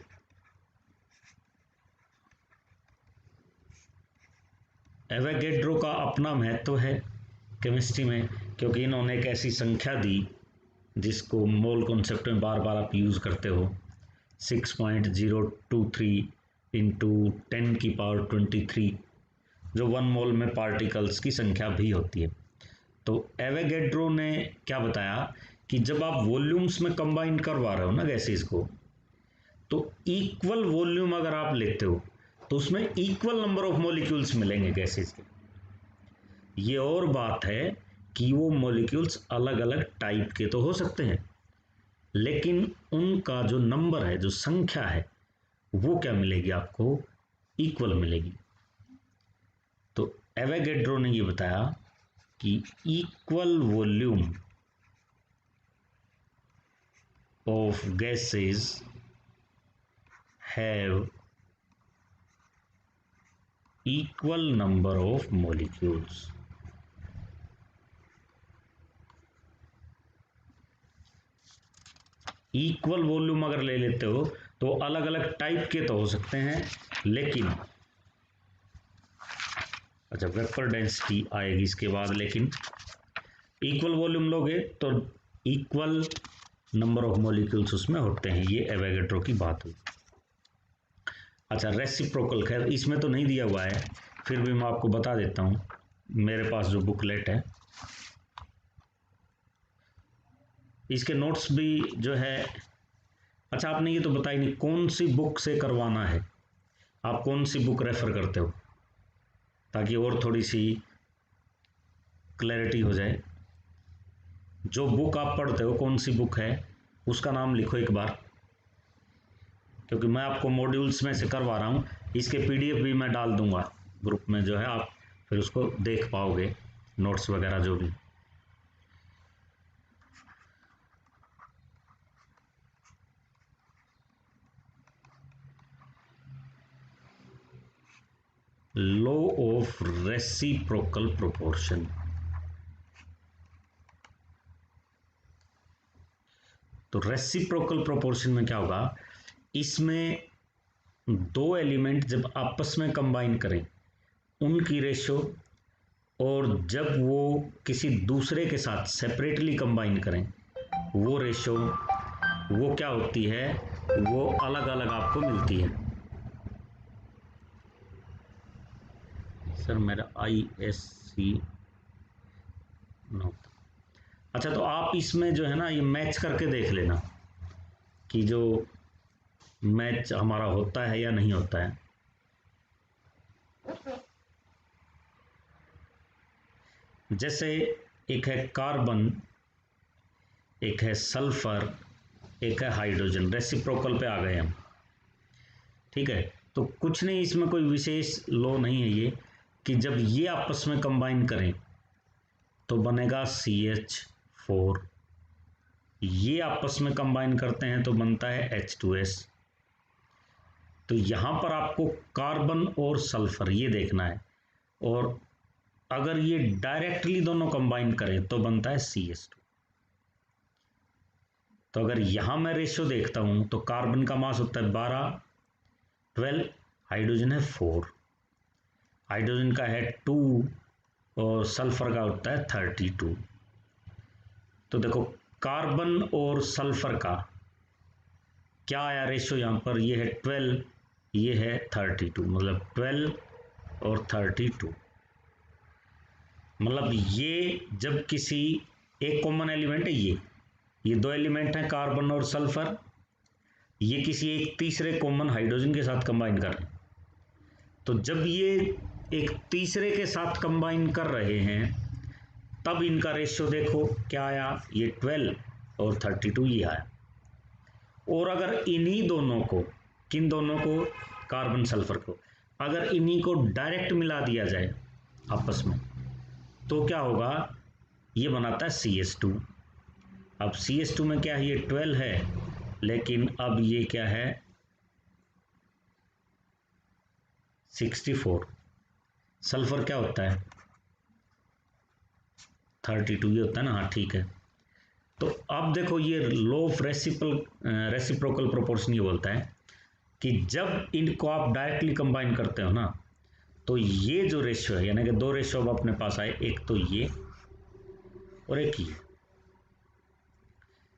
एवोगैड्रो का अपना महत्व है केमिस्ट्री में, क्योंकि इन्होंने एक ऐसी संख्या दी जिसको मोल कॉन्सेप्ट में बार बार आप यूज़ करते हो, 6.023 इंटू 10⁻23, जो 1 मोल में पार्टिकल्स की संख्या भी होती है। तो एवोगैड्रो ने क्या बताया कि जब आप वॉल्यूम्स में कंबाइन करवा रहे हो ना गैसेस को, तो इक्वल वॉल्यूम अगर आप लेते हो तो उसमें इक्वल नंबर ऑफ मॉलिक्यूल्स मिलेंगे गैसेस के। ये और बात है कि वो मॉलिक्यूल्स अलग अलग टाइप के तो हो सकते हैं, लेकिन उनका जो नंबर है, जो संख्या है, वो क्या मिलेगी आपको, इक्वल मिलेगी। तो एवोगैड्रो ने ये बताया कि equal volume of gases have equal number of molecules. Equal volume अगर ले लेते हो तो अलग अलग टाइप के तो हो सकते हैं, लेकिन अच्छा वेपर डेंसिटी आएगी इसके बाद, लेकिन इक्वल वॉल्यूम लोगे तो इक्वल नंबर ऑफ मॉलिक्यूल्स उसमें होते हैं। ये एवोगैड्रो की बात हुई। अच्छा रेसिप्रोकल, खैर इसमें तो नहीं दिया हुआ है, फिर भी मैं आपको बता देता हूँ, मेरे पास जो बुकलेट है इसके नोट्स भी जो है। अच्छा आपने ये तो बताई नहीं कौन सी बुक से करवाना है, आप कौन सी बुक रेफर करते हो, ताकि और थोड़ी सी क्लैरिटी हो जाए। जो बुक आप पढ़ते हो कौन सी बुक है, उसका नाम लिखो एक बार, क्योंकि मैं आपको मॉड्यूल्स में से करवा रहा हूँ। इसके पीडीएफ भी मैं डाल दूंगा ग्रुप में, जो है आप फिर उसको देख पाओगे, नोट्स वगैरह जो भी। Law of reciprocal proportion. तो रेसिप्रोकल प्रोपोर्शन में क्या होगा, इसमें दो एलिमेंट जब आपस में कंबाइन करें उनकी रेशो, और जब वो किसी दूसरे के साथ सेपरेटली कंबाइन करें वो रेशो, वो क्या होती है, वो अलग अलग आपको मिलती है। सर मेरा ISC नोट। अच्छा, तो आप इसमें जो है ना ये मैच करके देख लेना कि जो मैच हमारा होता है या नहीं होता है। जैसे एक है कार्बन, एक है सल्फर, एक है हाइड्रोजन, रेसिप्रोकल पे आ गए हम, ठीक है। तो कुछ नहीं, इसमें कोई विशेष लॉ नहीं है ये, कि जब ये आपस में कंबाइन करें तो बनेगा CH4, ये आपस में कंबाइन करते हैं तो बनता है H2S। तो यहां पर आपको कार्बन और सल्फर ये देखना है, और अगर ये डायरेक्टली दोनों कंबाइन करें तो बनता है CH2। तो अगर यहां मैं रेशियो देखता हूं तो कार्बन का मास होता है 12, हाइड्रोजन है 4, हाइड्रोजन का है 2 और सल्फर का होता है 32। तो देखो कार्बन और सल्फर का क्या आया रेशियो, यहां पर ये है 12, ये है 32, मतलब 12 और 32। मतलब ये जब किसी एक कॉमन एलिमेंट है, ये दो एलिमेंट हैं कार्बन और सल्फर, ये किसी एक तीसरे कॉमन हाइड्रोजन के साथ कंबाइन कर रहे हैं। तो जब ये एक तीसरे के साथ कंबाइन कर रहे हैं तब इनका रेशियो देखो क्या आया, ये 12 और 32 ये आया। और अगर इन्हीं दोनों को, किन दोनों को, कार्बन सल्फर को, अगर इन्हीं को डायरेक्ट मिला दिया जाए आपस में तो क्या होगा, ये बनाता है CH2। अब CH2 में क्या है, ये 12 है, लेकिन अब ये क्या है 64। सल्फर क्या होता है 32, ये होता है ना, हाँ ठीक है। तो अब देखो ये लॉ ऑफ रेसिप्रोकल प्रोपोर्शन ये बोलता है कि जब इनको आप डायरेक्टली कंबाइन करते हो ना तो ये जो रेशियो है, यानी कि दो रेशियो अब अपने पास आए, एक तो ये और एक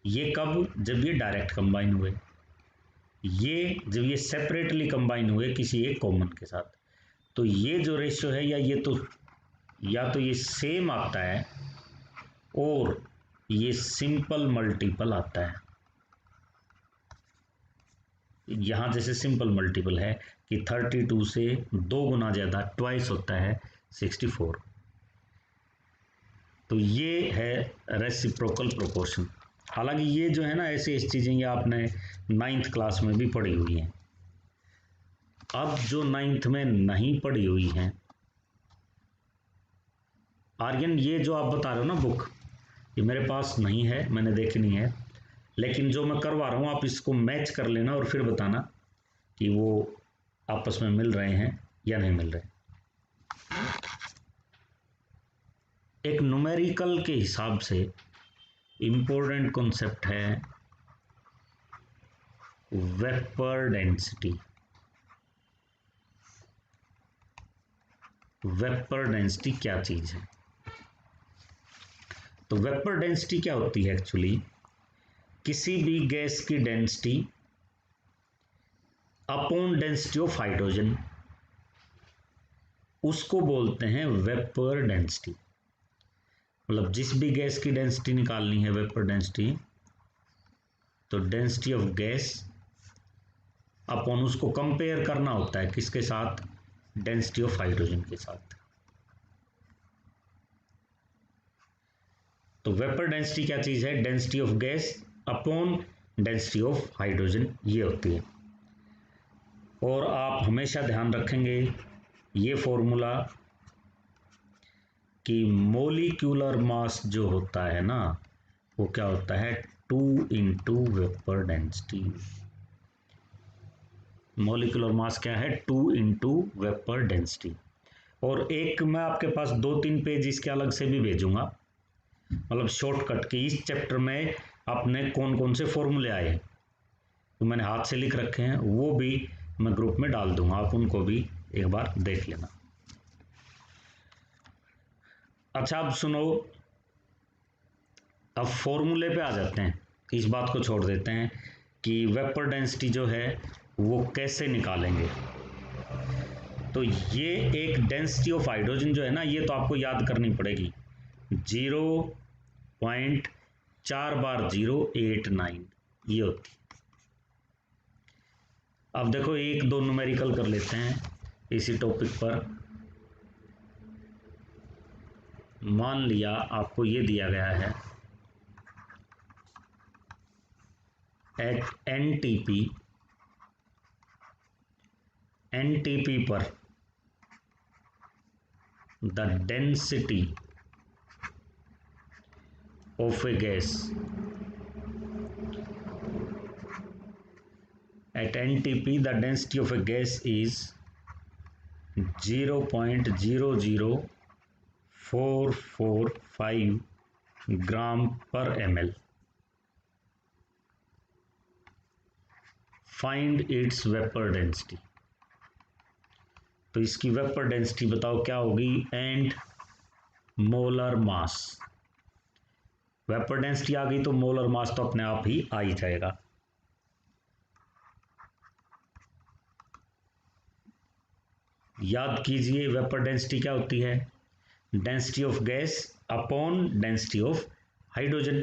ये कब, जब ये डायरेक्ट कंबाइन हुए, ये जब ये सेपरेटली कंबाइन हुए किसी एक कॉमन के साथ, तो ये जो रेशियो है या तो ये सेम आता है और ये सिंपल मल्टीपल आता है। यहां जैसे सिंपल मल्टीपल है कि 32 से 2 गुना ज़्यादा, ट्वाइस होता है 64। तो ये है रेसिप्रोकल प्रोपोर्शन। हालांकि ये जो है ना ऐसी चीज़ें ये आपने 9th क्लास में भी पढ़ी हुई हैं। अब जो 9th में नहीं पढ़ी हुई हैं, आर्यन ये जो आप बता रहे हो ना बुक, ये मेरे पास नहीं है, मैंने देखी नहीं है, लेकिन जो मैं करवा रहा हूँ आप इसको मैच कर लेना और फिर बताना कि वो आपस में मिल रहे हैं या नहीं मिल रहे। एक न्यूमेरिकल के हिसाब से इंपॉर्टेंट कॉन्सेप्ट है वेपर डेंसिटी। वेपर डेंसिटी क्या चीज है? तो वेपर डेंसिटी क्या होती है एक्चुअली, किसी भी गैस की density upon density of hydrogen, उसको बोलते हैं वेपर डेंसिटी। मतलब जिस भी गैस की डेंसिटी निकालनी है वेपर डेंसिटी, तो डेंसिटी ऑफ गैस अपॉन उसको कंपेयर करना होता है किसके साथ, डेंसिटी ऑफ हाइड्रोजन के साथ। तो वेपर डेंसिटी क्या चीज है, density of gas upon density of hydrogen ये होती है। और आप हमेशा ध्यान रखेंगे ये फॉर्मूला कि मोलिक्यूलर मास जो होता है ना वो क्या होता है 2 into vapour density. Molecular mass क्या है 2 इंटू वेपर डेंसिटी। और एक मैं आपके पास 2-3 पेज इसके अलग से भी भेजूंगा, मतलब शॉर्टकट के इस चैप्टर में अपने कौन कौन से फॉर्मूले आए तो मैंने हाथ से लिख रखे हैं, वो भी मैं ग्रुप में डाल दूंगा, आप उनको भी एक बार देख लेना। अच्छा अब सुनो, अब फॉर्मूले पे आ जाते हैं, इस बात को छोड़ देते हैं कि वेपर डेंसिटी जो है वो कैसे निकालेंगे। तो ये एक डेंसिटी ऑफ हाइड्रोजन जो है ना, ये तो आपको याद करनी पड़ेगी 0.4/089 ये होती। अब देखो एक दो न्यूमेरिकल कर लेते हैं इसी टॉपिक पर। मान लिया आपको ये दिया गया है एट एनटीपी पर the density of A gas at NTP the density of a gas is 0.00445 gram per ml. Find its vapor density. तो इसकी वेपर डेंसिटी बताओ क्या होगी and molar mass. Vapour density आ गई तो मोलर मास तो अपने आप ही आ ही जाएगा। याद कीजिए वेपर डेंसिटी क्या होती है, density of gas upon density of hydrogen,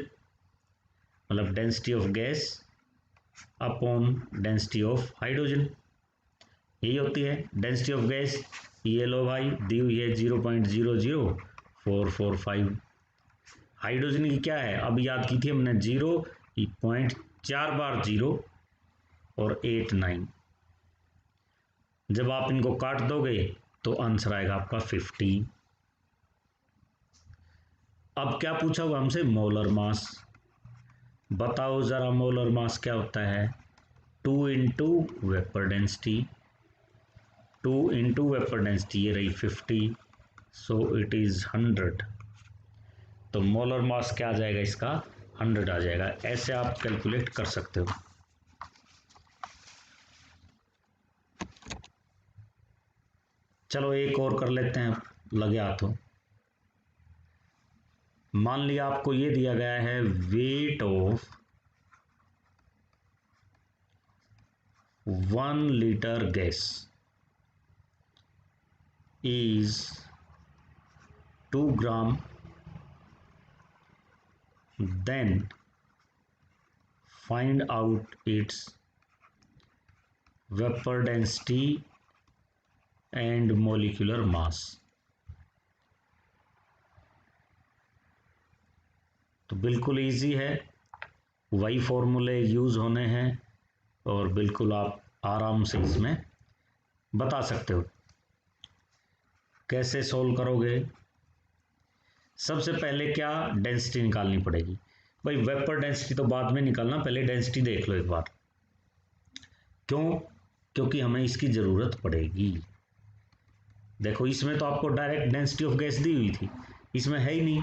मतलब density of gas upon density of hydrogen यही होती है। डेंसिटी ऑफ गैस ये लो भाई दी हुई है 0.00445। हाइड्रोजन की क्या है अब याद की थी हमने 0.4/0 और 89। जब आप इनको काट दोगे तो आंसर आएगा आपका 50। अब क्या पूछा हुआ हमसे मोलर मास, बताओ जरा मोलर मास क्या होता है 2 into vapour density, 2 into vapour density ये रही 50, सो इट इज 100। तो मोलर मास क्या आ जाएगा इसका 100 आ जाएगा। ऐसे आप कैलकुलेट कर सकते हो। चलो एक और कर लेते हैं लगे हाथों। मान लिया आपको ये दिया गया है weight of 1 litre gas is 2 gram, then find out its vapor density and molecular mass। तो बिल्कुल इजी है, वही फॉर्मूले यूज होने हैं और बिल्कुल आप आराम से इसमें बता सकते हो। कैसे सोल्व करोगे, सबसे पहले क्या डेंसिटी निकालनी पड़ेगी भाई। वेपर डेंसिटी तो बाद में निकालना, पहले डेंसिटी देख लो एक बार। क्यों, क्योंकि हमें इसकी ज़रूरत पड़ेगी। देखो इसमें तो आपको डायरेक्ट डेंसिटी ऑफ गैस दी हुई थी, इसमें है ही नहीं।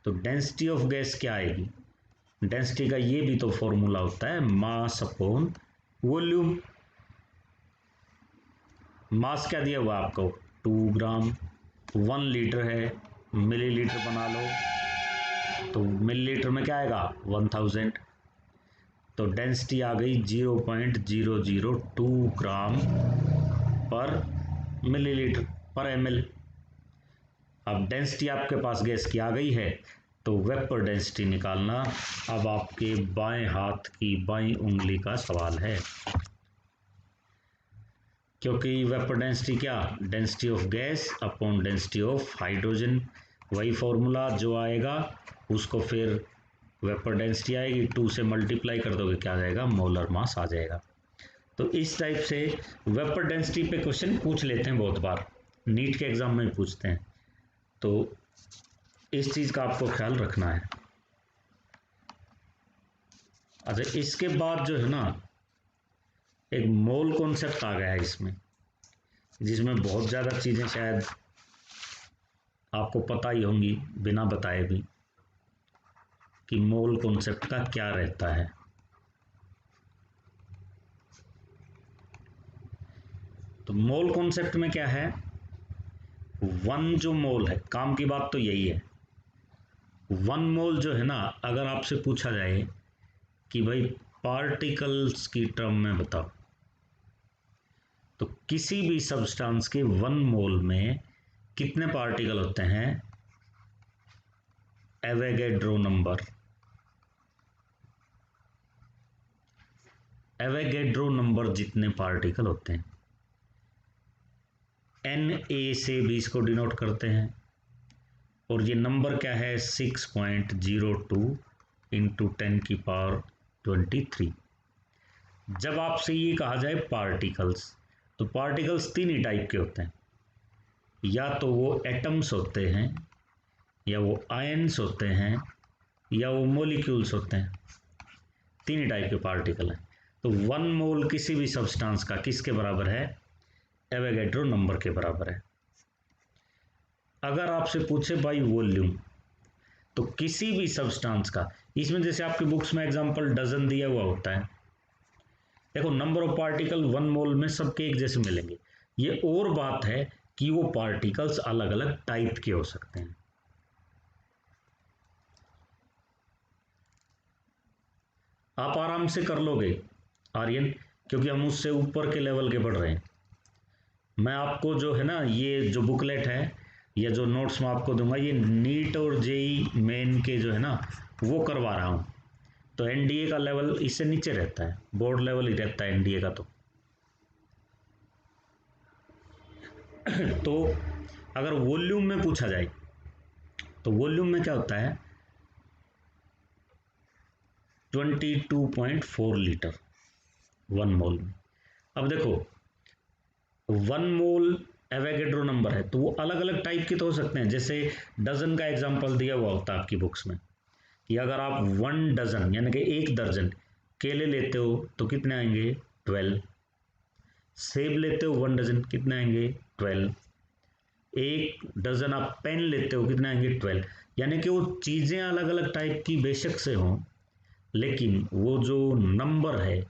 तो डेंसिटी ऑफ गैस क्या आएगी, डेंसिटी का ये भी तो फॉर्मूला होता है मास अपॉन वॉल्यूम। मास क्या दिया हुआ आपको 2 ग्राम, 1 लीटर है, मिलीलीटर बना लो तो मिलीलीटर में क्या आएगा 1000। तो डेंसिटी आ गई 0.002 ग्राम पर मिलीलीटर पर ml। अब डेंसिटी आपके पास गैस की आ गई है तो वेपर डेंसिटी निकालना अब आपके बाएं हाथ की बाईं उंगली का सवाल है। क्योंकि वेपर डेंसिटी क्या density of gas upon density of hydrogen, वही फॉर्मूला जो आएगा उसको फिर वेपर डेंसिटी आएगी, 2 से मल्टीप्लाई कर दोगे क्या आ जाएगा, मोलर मास आ जाएगा। तो इस टाइप से वेपर डेंसिटी पे क्वेश्चन पूछ लेते हैं बहुत बार, नीट के एग्जाम में पूछते हैं, तो इस चीज़ का आपको ख्याल रखना है। अच्छा, इसके बाद जो है ना एक मोल कॉन्सेप्ट आ गया है इसमें, जिसमें बहुत ज़्यादा चीज़ें शायद आपको पता ही होंगी बिना बताए भी, कि मोल कॉन्सेप्ट का क्या रहता है। तो मोल कॉन्सेप्ट में क्या है, वन जो मोल है, काम की बात तो यही है, वन मोल जो है ना, अगर आपसे पूछा जाए कि भाई पार्टिकल्स की टर्म में बताओ, तो किसी भी सब्सटेंस के वन मोल में कितने पार्टिकल होते हैं, एवोगैड्रो नंबर, एवोगैड्रो नंबर जितने पार्टिकल होते हैं, Na से भी इसको डिनोट करते हैं, और ये नंबर क्या है 6.02 इंटू 10⁻23। जब आपसे ये कहा जाए पार्टिकल्स, तो पार्टिकल्स तीन ही टाइप के होते हैं, या तो वो एटम्स होते हैं, या वो आयन्स होते हैं, या वो मोलिक्यूल्स होते हैं, तीन ही टाइप के पार्टिकल हैं। तो वन मोल किसी भी सब्सटेंस का किसके बराबर है, एवोगैड्रो नंबर के बराबर है। अगर आपसे पूछे बाई वॉल्यूम, तो किसी भी सब्सटेंस का, इसमें जैसे आपकी बुक्स में एग्जांपल डजन दिया हुआ होता है, देखो number of particle one mole में सबके एक जैसे मिलेंगे, ये और बात है कि वो पार्टिकल्स अलग अलग टाइप के हो सकते हैं। आप आराम से कर लोगे आर्यन, क्योंकि हम उससे ऊपर के लेवल के पढ़ रहे हैं। मैं आपको जो है ना, ये जो बुकलेट है या जो नोट्स मैं आपको दूंगा, ये नीट और जेई मेन के जो है ना वो करवा रहा हूँ, तो एनडीए का लेवल इससे नीचे रहता है, बोर्ड लेवल ही रहता है एनडीए का। तो अगर वॉल्यूम में पूछा जाए, तो वॉल्यूम में क्या होता है 22.4 लीटर वन मोल में। अब देखो वन मोल एवोगैड्रो नंबर है, तो वो अलग अलग टाइप के तो हो सकते हैं, जैसे डजन का एग्जांपल दिया हुआ होता है आपकी बुक्स में, कि अगर आप 1 डजन यानी कि 1 दर्जन केले लेते हो तो कितने आएंगे 12, सेब लेते हो 1 डजन कितने आएंगे 12, 1 डजन आप पेन लेते हो कितने आएंगे 12। यानी कि वो चीज़ें अलग अलग टाइप की बेशक से हों, लेकिन वो जो नंबर है,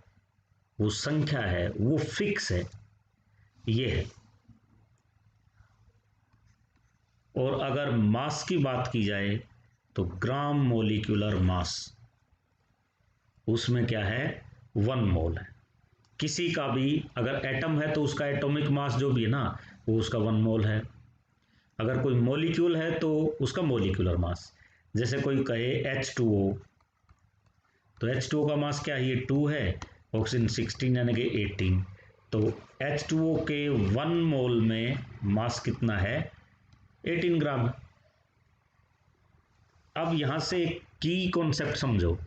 वो संख्या है, वो फिक्स है, ये है। और अगर मास की बात की जाए, तो ग्राम मोलिकुलर मास, उसमें क्या है 1 मोल है। किसी का भी अगर एटम है तो उसका एटॉमिक मास जो भी है ना, वो उसका 1 मोल है। अगर कोई मोलिक्यूल है तो उसका मोलिकुलर मास, जैसे कोई कहे H2O, तो H2O का मास क्या है, ये 2 है, ऑक्सीजन 16 यानी कि 18, तो H2O के 1 मोल में मास कितना है 18 ग्राम। अब यहां से एक की कॉन्सेप्ट समझो,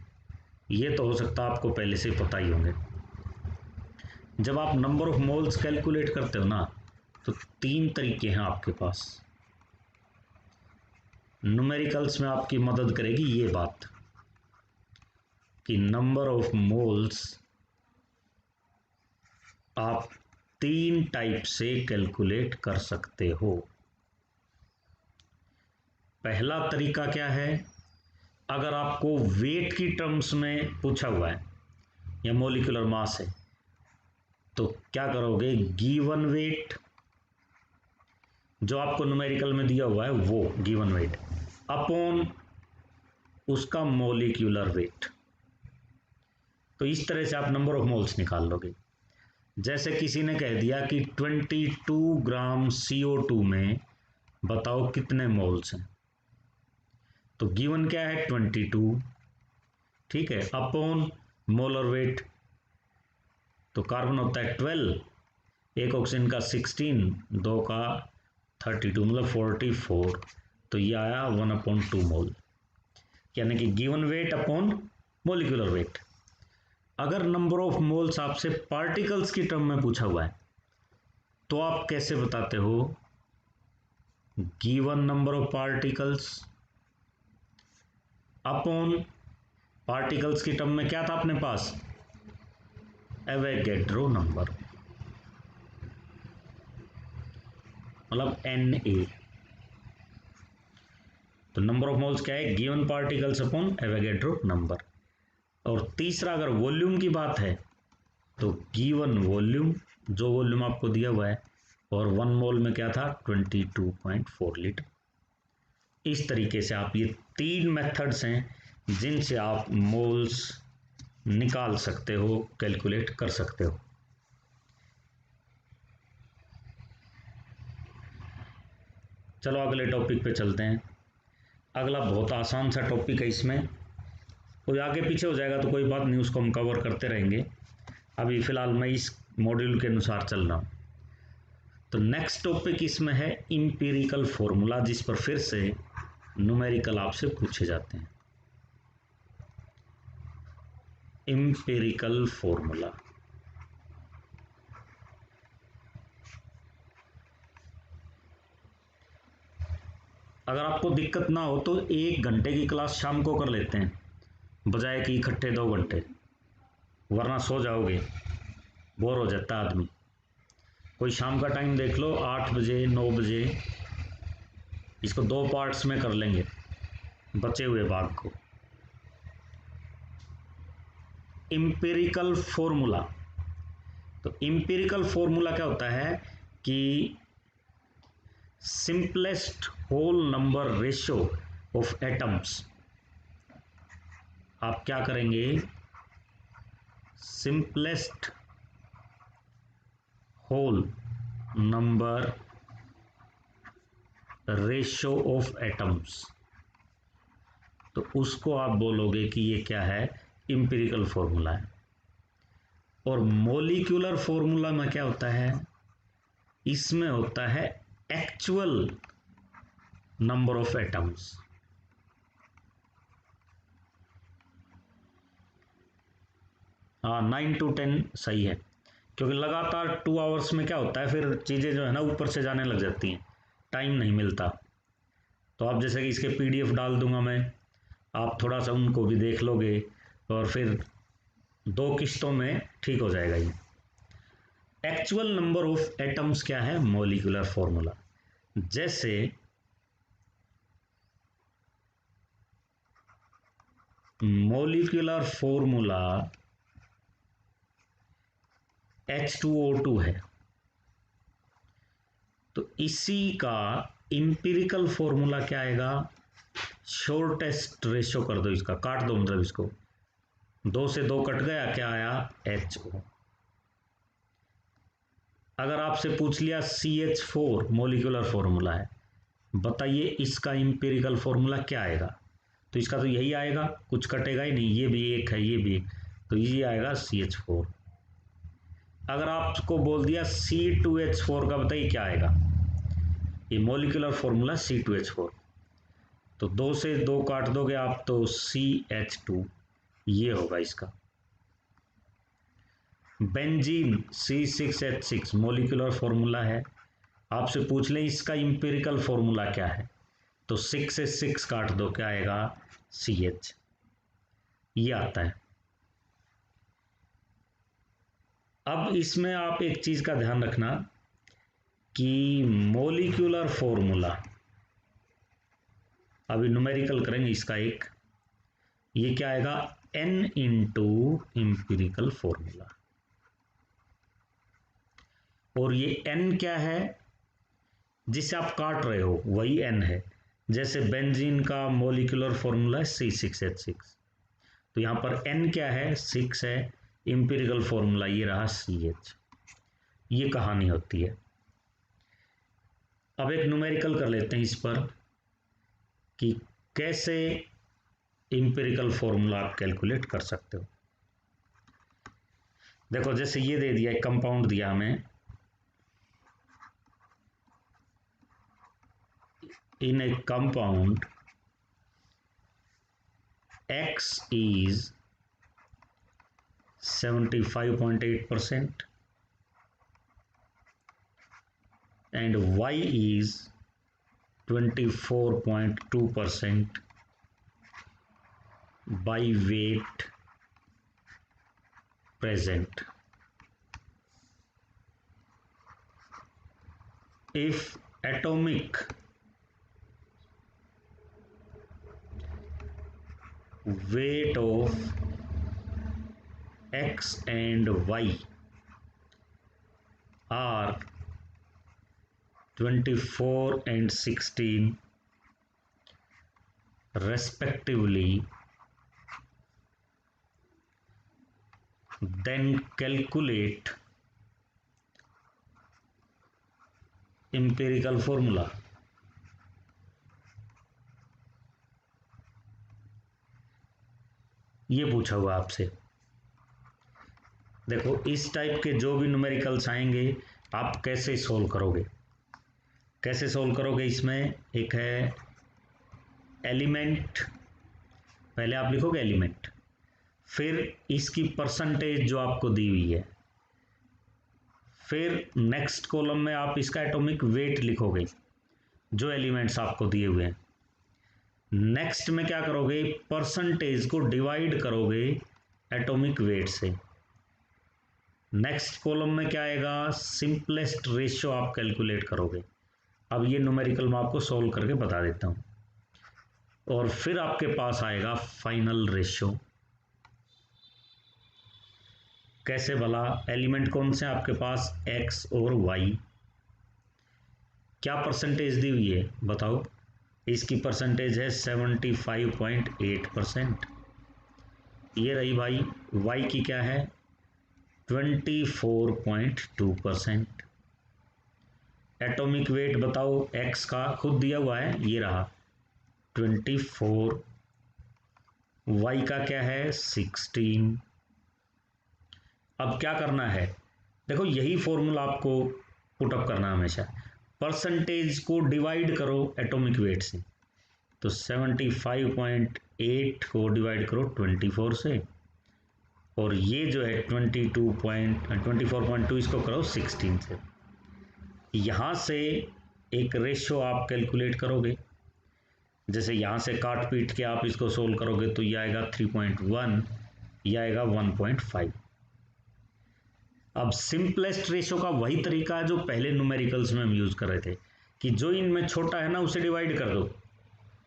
ये तो हो सकता है आपको पहले से पता ही होंगे। जब आप नंबर ऑफ मोल्स कैलकुलेट करते हो ना, तो 3 तरीके हैं आपके पास। न्यूमेरिकल्स में आपकी मदद करेगी ये बात कि नंबर ऑफ मोल्स आप 3 टाइप से कैलकुलेट कर सकते हो। पहला तरीका क्या है, अगर आपको वेट की टर्म्स में पूछा हुआ है या मोलिकुलर मास है, तो क्या करोगे, गिवन वेट जो आपको न्यूमेरिकल में दिया हुआ है वो गिवन वेट अपॉन उसका मोलिकुलर वेट, तो इस तरह से आप नंबर ऑफ मोल्स निकाल लोगे। जैसे किसी ने कह दिया कि 22 ग्राम CO2 में बताओ कितने मोल्स हैं, तो गिवन क्या है 22, ठीक है, अपॉन मोलर वेट, तो कार्बन होता है 12, एक ऑक्सीजन का 16, 2 का 32 मतलब 44, तो ये आया 1/2 मोल। यानी कि given weight upon molecular weight. अगर नंबर ऑफ मोल्स आपसे पार्टिकल्स की टर्म में पूछा हुआ है तो आप कैसे बताते हो? Given number of particles upon particles की टर्म में क्या था अपने पास? एवोगैड्रो नंबर, मतलब Na। तो नंबर ऑफ मोल्स क्या है? Given particles upon Avogadro number. और तीसरा अगर वॉल्यूम की बात है तो गिवन वॉल्यूम, जो वॉल्यूम आपको दिया हुआ है, और 1 मोल में क्या था? 22.4 लीटर। इस तरीके से आप, ये 3 मेथड्स हैं जिनसे आप मोल्स निकाल सकते हो, कैलकुलेट कर सकते हो। चलो अगले टॉपिक पे चलते हैं। अगला बहुत आसान सा टॉपिक है, इसमें कोई आगे पीछे हो जाएगा तो कोई बात नहीं, उसको हम कवर करते रहेंगे। अभी फ़िलहाल मैं इस मॉड्यूल के अनुसार चल रहा हूँ। तो नेक्स्ट टॉपिक इसमें है इम्पीरिकल फॉर्मूला, जिस पर फिर से न्यूमेरिकल आपसे पूछे जाते हैं। इम्पीरिकल फॉर्मूला, अगर आपको दिक्कत ना हो तो 1 घंटे की क्लास शाम को कर लेते हैं, बजाय कि इकट्ठे 2 घंटे, वरना सो जाओगे, बोर हो जाता आदमी। कोई शाम का टाइम देख लो, 8 बजे 9 बजे, इसको 2 पार्ट्स में कर लेंगे बचे हुए भाग को। इम्पीरिकल फॉर्मूला, तो इम्पीरिकल फॉर्मूला क्या होता है कि simplest whole number ratio of atoms. आप क्या करेंगे? Simplest whole number ratio of atoms, तो उसको आप बोलोगे कि ये क्या है? इम्पीरिकल फॉर्मूला है। और मोलिकुलर फॉर्मूला में क्या होता है? इसमें होता है एक्चुअल नंबर ऑफ एटम्स। हाँ, 9 to 10 सही है, क्योंकि लगातार 2 आवर्स में क्या होता है, फिर चीज़ें जो है ना ऊपर से जाने लग जाती हैं, टाइम नहीं मिलता। तो आप जैसे कि इसके PDF डाल दूंगा मैं, आप थोड़ा सा उनको भी देख लोगे और फिर 2 किस्तों में ठीक हो जाएगा ये। एक्चुअल नंबर ऑफ एटम्स क्या है? Molecular formula. जैसे मॉलिक्यूलर फॉर्मूला H2O2 है, तो इसी का इंपिरिकल फॉर्मूला क्या आएगा? शॉर्टेस्ट रेशियो कर दो, इसका काट दो, मतलब इसको 2 से 2 कट गया, क्या आया? HO। अगर आपसे पूछ लिया CH4 मॉलिक्यूलर फॉर्मूला है, बताइए इसका इंपिरिकल फॉर्मूला क्या आएगा? तो इसका तो यही आएगा, कुछ कटेगा ही नहीं, ये भी एक है, ये भी एक, तो ये आएगा CH4। अगर आपको बोल दिया C2H4 का, बताइए क्या आएगा? ये मॉलिक्यूलर फॉर्मूला C2H4, तो 2 से 2 काट दोगे आप तो CH2, ये होगा इसका। बेंजीन C6H6 मॉलिक्यूलर फॉर्मूला है, आपसे पूछ लें इसका इंपिरिकल फॉर्मूला क्या है, तो 6 से 6 काट दो, क्या आएगा? CH, ये आता है। अब इसमें आप एक चीज का ध्यान रखना कि मॉलिक्यूलर फॉर्मूला, अभी न्यूमेरिकल करेंगे इसका एक, ये क्या आएगा? N into empirical formula. और ये N क्या है? जिसे आप काट रहे हो वही N है। जैसे बेंजीन का मॉलिक्यूलर फॉर्मूला है C6H6, तो यहां पर N क्या है? 6 है। इंपिरिकल फॉर्मूला ये रहा CH। ये कहानी होती है। अब एक न्यूमेरिकल कर लेते हैं इस पर कि कैसे इंपिरिकल फॉर्मूला आप कैलकुलेट कर सकते हो। देखो, जैसे ये दे दिया, एक कंपाउंड दिया हमें, इन a compound X is 75.8% and Y is 24.2% by weight present. If atomic weight of X and Y are 24 and 16 respectively, then calculate empirical formula. ये पूछा हुआ आपसे। देखो इस टाइप के जो भी न्यूमेरिकल्स आएंगे आप कैसे सोल्व करोगे, कैसे सोल्व करोगे? इसमें एक है एलिमेंट, पहले आप लिखोगे एलिमेंट, फिर इसकी परसेंटेज जो आपको दी हुई है, फिर नेक्स्ट कॉलम में आप इसका एटॉमिक वेट लिखोगे जो एलिमेंट्स आपको दिए हुए हैं। नेक्स्ट में क्या करोगे, परसेंटेज को डिवाइड करोगे एटॉमिक वेट से। नेक्स्ट कॉलम में क्या आएगा, सिंपलेस्ट रेशियो आप कैलकुलेट करोगे। अब ये न्यूमेरिकल मैं आपको सोल्व करके बता देता हूँ। और फिर आपके पास आएगा फाइनल रेशियो। कैसे भला, एलिमेंट कौन से आपके पास, एक्स और वाई। क्या परसेंटेज दी हुई है बताओ, इसकी परसेंटेज है 75.8%। ये रही भाई, वाई की क्या है 24.2%। एटॉमिक वेट बताओ एक्स का, खुद दिया हुआ है, ये रहा 24, वाई का क्या है 16। अब क्या करना है, देखो यही फॉर्मूला आपको पुटअप करना है हमेशा। परसेंटेज को डिवाइड करो एटॉमिक वेट से, तो 75.8 को डिवाइड करो 24 से, और ये जो है 24.2 इसको करो 16 से। यहाँ से एक रेशियो आप कैलकुलेट करोगे, जैसे यहाँ से काट पीट के आप इसको सोल्व करोगे तो ये आएगा 3.1, ये आएगा 1.5। अब सिंपलेस्ट रेशियो का वही तरीका है जो पहले न्यूमेरिकल्स में हम यूज़ कर रहे थे, कि जो इनमें छोटा है ना उसे डिवाइड कर दो,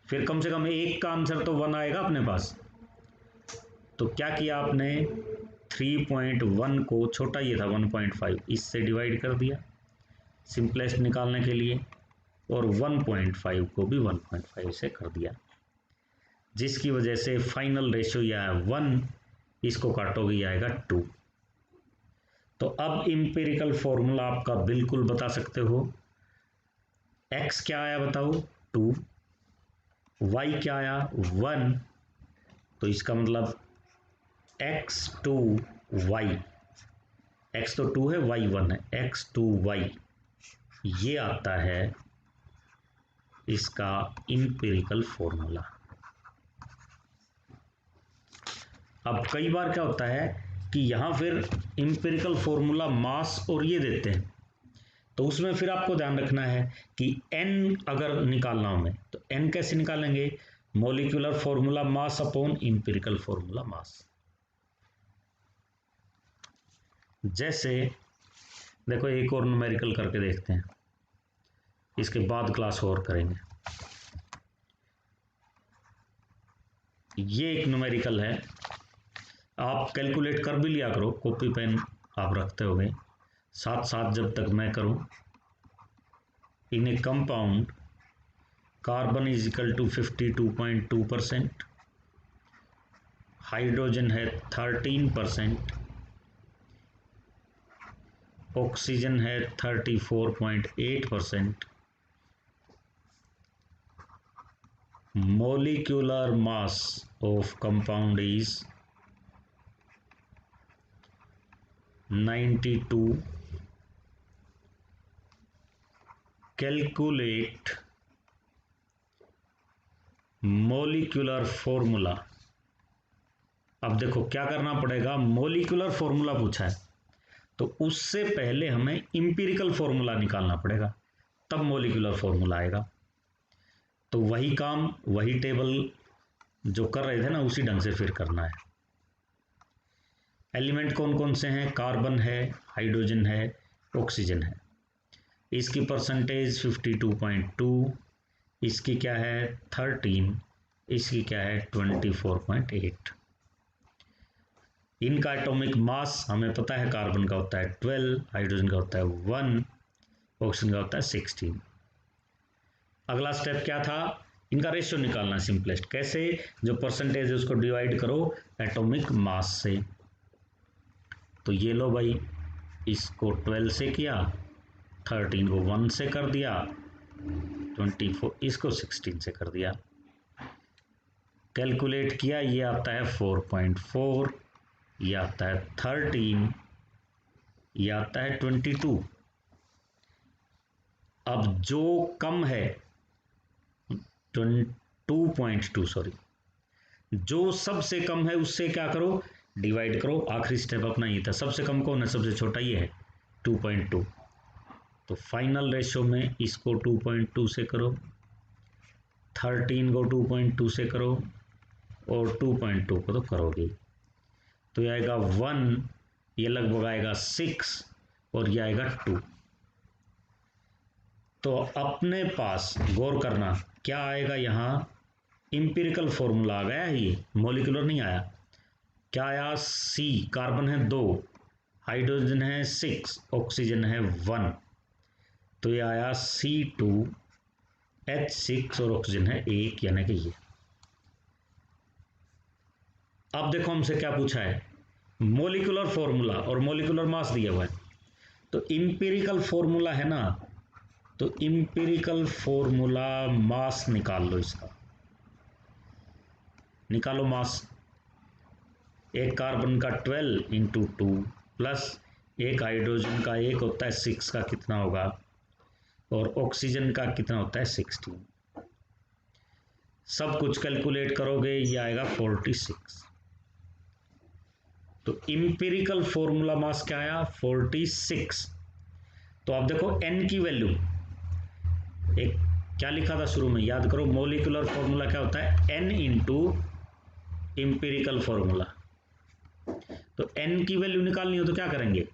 फिर कम से कम एक का आंसर तो 1 आएगा अपने पास। तो क्या किया आपने, 3.1 को, छोटा ये था 1.5, इससे डिवाइड कर दिया सिंपलेस्ट निकालने के लिए, और 1.5 को भी 1.5 से कर दिया, जिसकी वजह से फाइनल रेशियो यह है 1, इसको काटोगे ये आएगा 2। तो अब इंपेरिकल फॉर्मूला आपका बिल्कुल बता सकते हो। x क्या आया बताओ 2, y क्या आया 1, तो इसका मतलब x2y, x तो 2 है y 1 है, x2y ये आता है इसका इंपेरिकल फॉर्मूला। अब कई बार क्या होता है कि यहाँ फिर इंपेरिकल फॉर्मूला मास और ये देते हैं, तो उसमें फिर आपको ध्यान रखना है कि n अगर निकालना हो हमें, तो n कैसे निकालेंगे, molecular formula mass upon empirical formula mass. जैसे देखो एक और न्यूमेरिकल करके देखते हैं, इसके बाद क्लास और करेंगे। ये एक न्यूमेरिकल है, आप कैलकुलेट कर भी लिया करो, कॉपी पेन आप रखते होगे, साथ साथ जब तक मैं करूं। In a compound carbon is equal to 52.2%, hydrogen है 13%, ऑक्सीजन है 34.8%, molecular mass of compound is 92. Calculate molecular formula अब देखो क्या करना पड़ेगा, मॉलिक्यूलर फॉर्मूला पूछा है तो उससे पहले हमें इंपीरिकल फॉर्मूला निकालना पड़ेगा, तब मॉलिक्यूलर फॉर्मूला आएगा। तो वही काम, वही टेबल जो कर रहे थे ना, उसी ढंग से फिर करना है। एलिमेंट कौन कौन से हैं, कार्बन है, हाइड्रोजन है, ऑक्सीजन है। इसकी परसेंटेज 52.2, इसकी क्या है 13, इसकी क्या है 24.8। इनका एटॉमिक मास हमें पता है, कार्बन का होता है 12, हाइड्रोजन का होता है 1, ऑक्सीजन का होता है 16। अगला स्टेप क्या था, इनका रेशियो निकालना है सिंपलेस्ट। कैसे, जो परसेंटेज है उसको डिवाइड करो एटॉमिक मास से। तो ये लो भाई, इसको 12 से किया, 13 को 1 से कर दिया, 24 इसको 16 से कर दिया, कैलकुलेट किया, ये आता है 4.4, ये आता है 13, ये आता है 22। अब जो कम है 2.2 सॉरी, जो सबसे कम है उससे क्या करो, डिवाइड करो। आखिरी स्टेप अपना ये था, सबसे कम कौन है, सबसे छोटा ये है 2.2। तो फाइनल रेशियो में इसको 2.2 से करो, 13 को 2.2 से करो, और 2.2 को तो करोगे। तो ये आएगा 1, ये लगभग आएगा 6, और ये आएगा 2। तो अपने पास गौर करना क्या आएगा, यहाँ इंपीरिकल फॉर्मूला आ गया है, ये मॉलिक्यूलर नहीं आया। क्या आया, C कार्बन है 2, हाइड्रोजन है 6, ऑक्सीजन है 1, तो ये आया C2H6 और ऑक्सीजन है 1, यानी कि ये। अब देखो हमसे क्या पूछा है, मॉलिक्यूलर फॉर्मूला और मॉलिक्यूलर मास दिया हुआ है। तो इंपीरिकल फॉर्मूला है ना, तो इंपीरिकल फॉर्मूला मास निकाल लो, इसका निकालो मास। एक कार्बन का 12 इंटू 2 प्लस एक हाइड्रोजन का 1 होता है 6 का कितना होगा, और ऑक्सीजन का कितना होता है 16। सब कुछ कैलकुलेट करोगे, ये आएगा 46। तो इंपीरिकल फॉर्मूला मास क्या आया 46। तो अब देखो n की वैल्यू, एक क्या लिखा था शुरू में, याद करो, मॉलिक्यूलर फॉर्मूला क्या होता है n इंटू इंपीरिकल फॉर्मूला। तो n की वैल्यू निकालनी हो तो क्या करेंगे,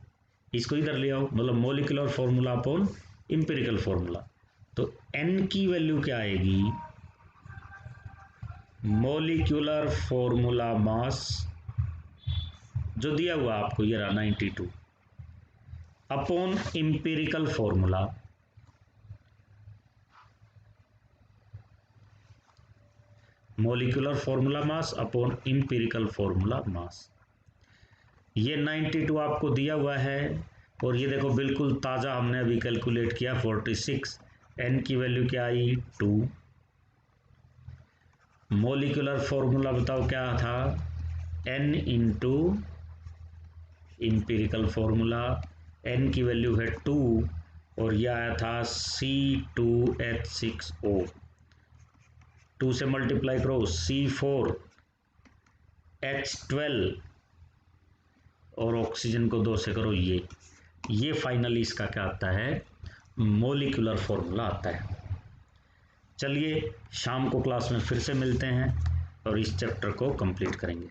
इसको इधर ले आओ, मतलब molecular formula upon empirical formula. तो n की वैल्यू क्या आएगी, मॉलिक्यूलर फॉर्मूला मास जो दिया हुआ आपको ये रहा 92 upon empirical formula. Molecular formula mass upon empirical formula mass, ये 92 आपको दिया हुआ है, और ये देखो बिल्कुल ताज़ा हमने अभी कैलकुलेट किया 46। n की वैल्यू क्या आई 2। मॉलिक्यूलर फॉर्मूला बताओ क्या था, n into empirical formula, n की वैल्यू है 2, और यह आया था C2H6O। 2 से मल्टीप्लाई करो C4H12, और ऑक्सीजन को 2 से करो ये फाइनली इसका क्या आता है, मॉलिक्यूलर फॉर्मूला आता है। चलिए शाम को क्लास में फिर से मिलते हैं और इस चैप्टर को कंप्लीट करेंगे।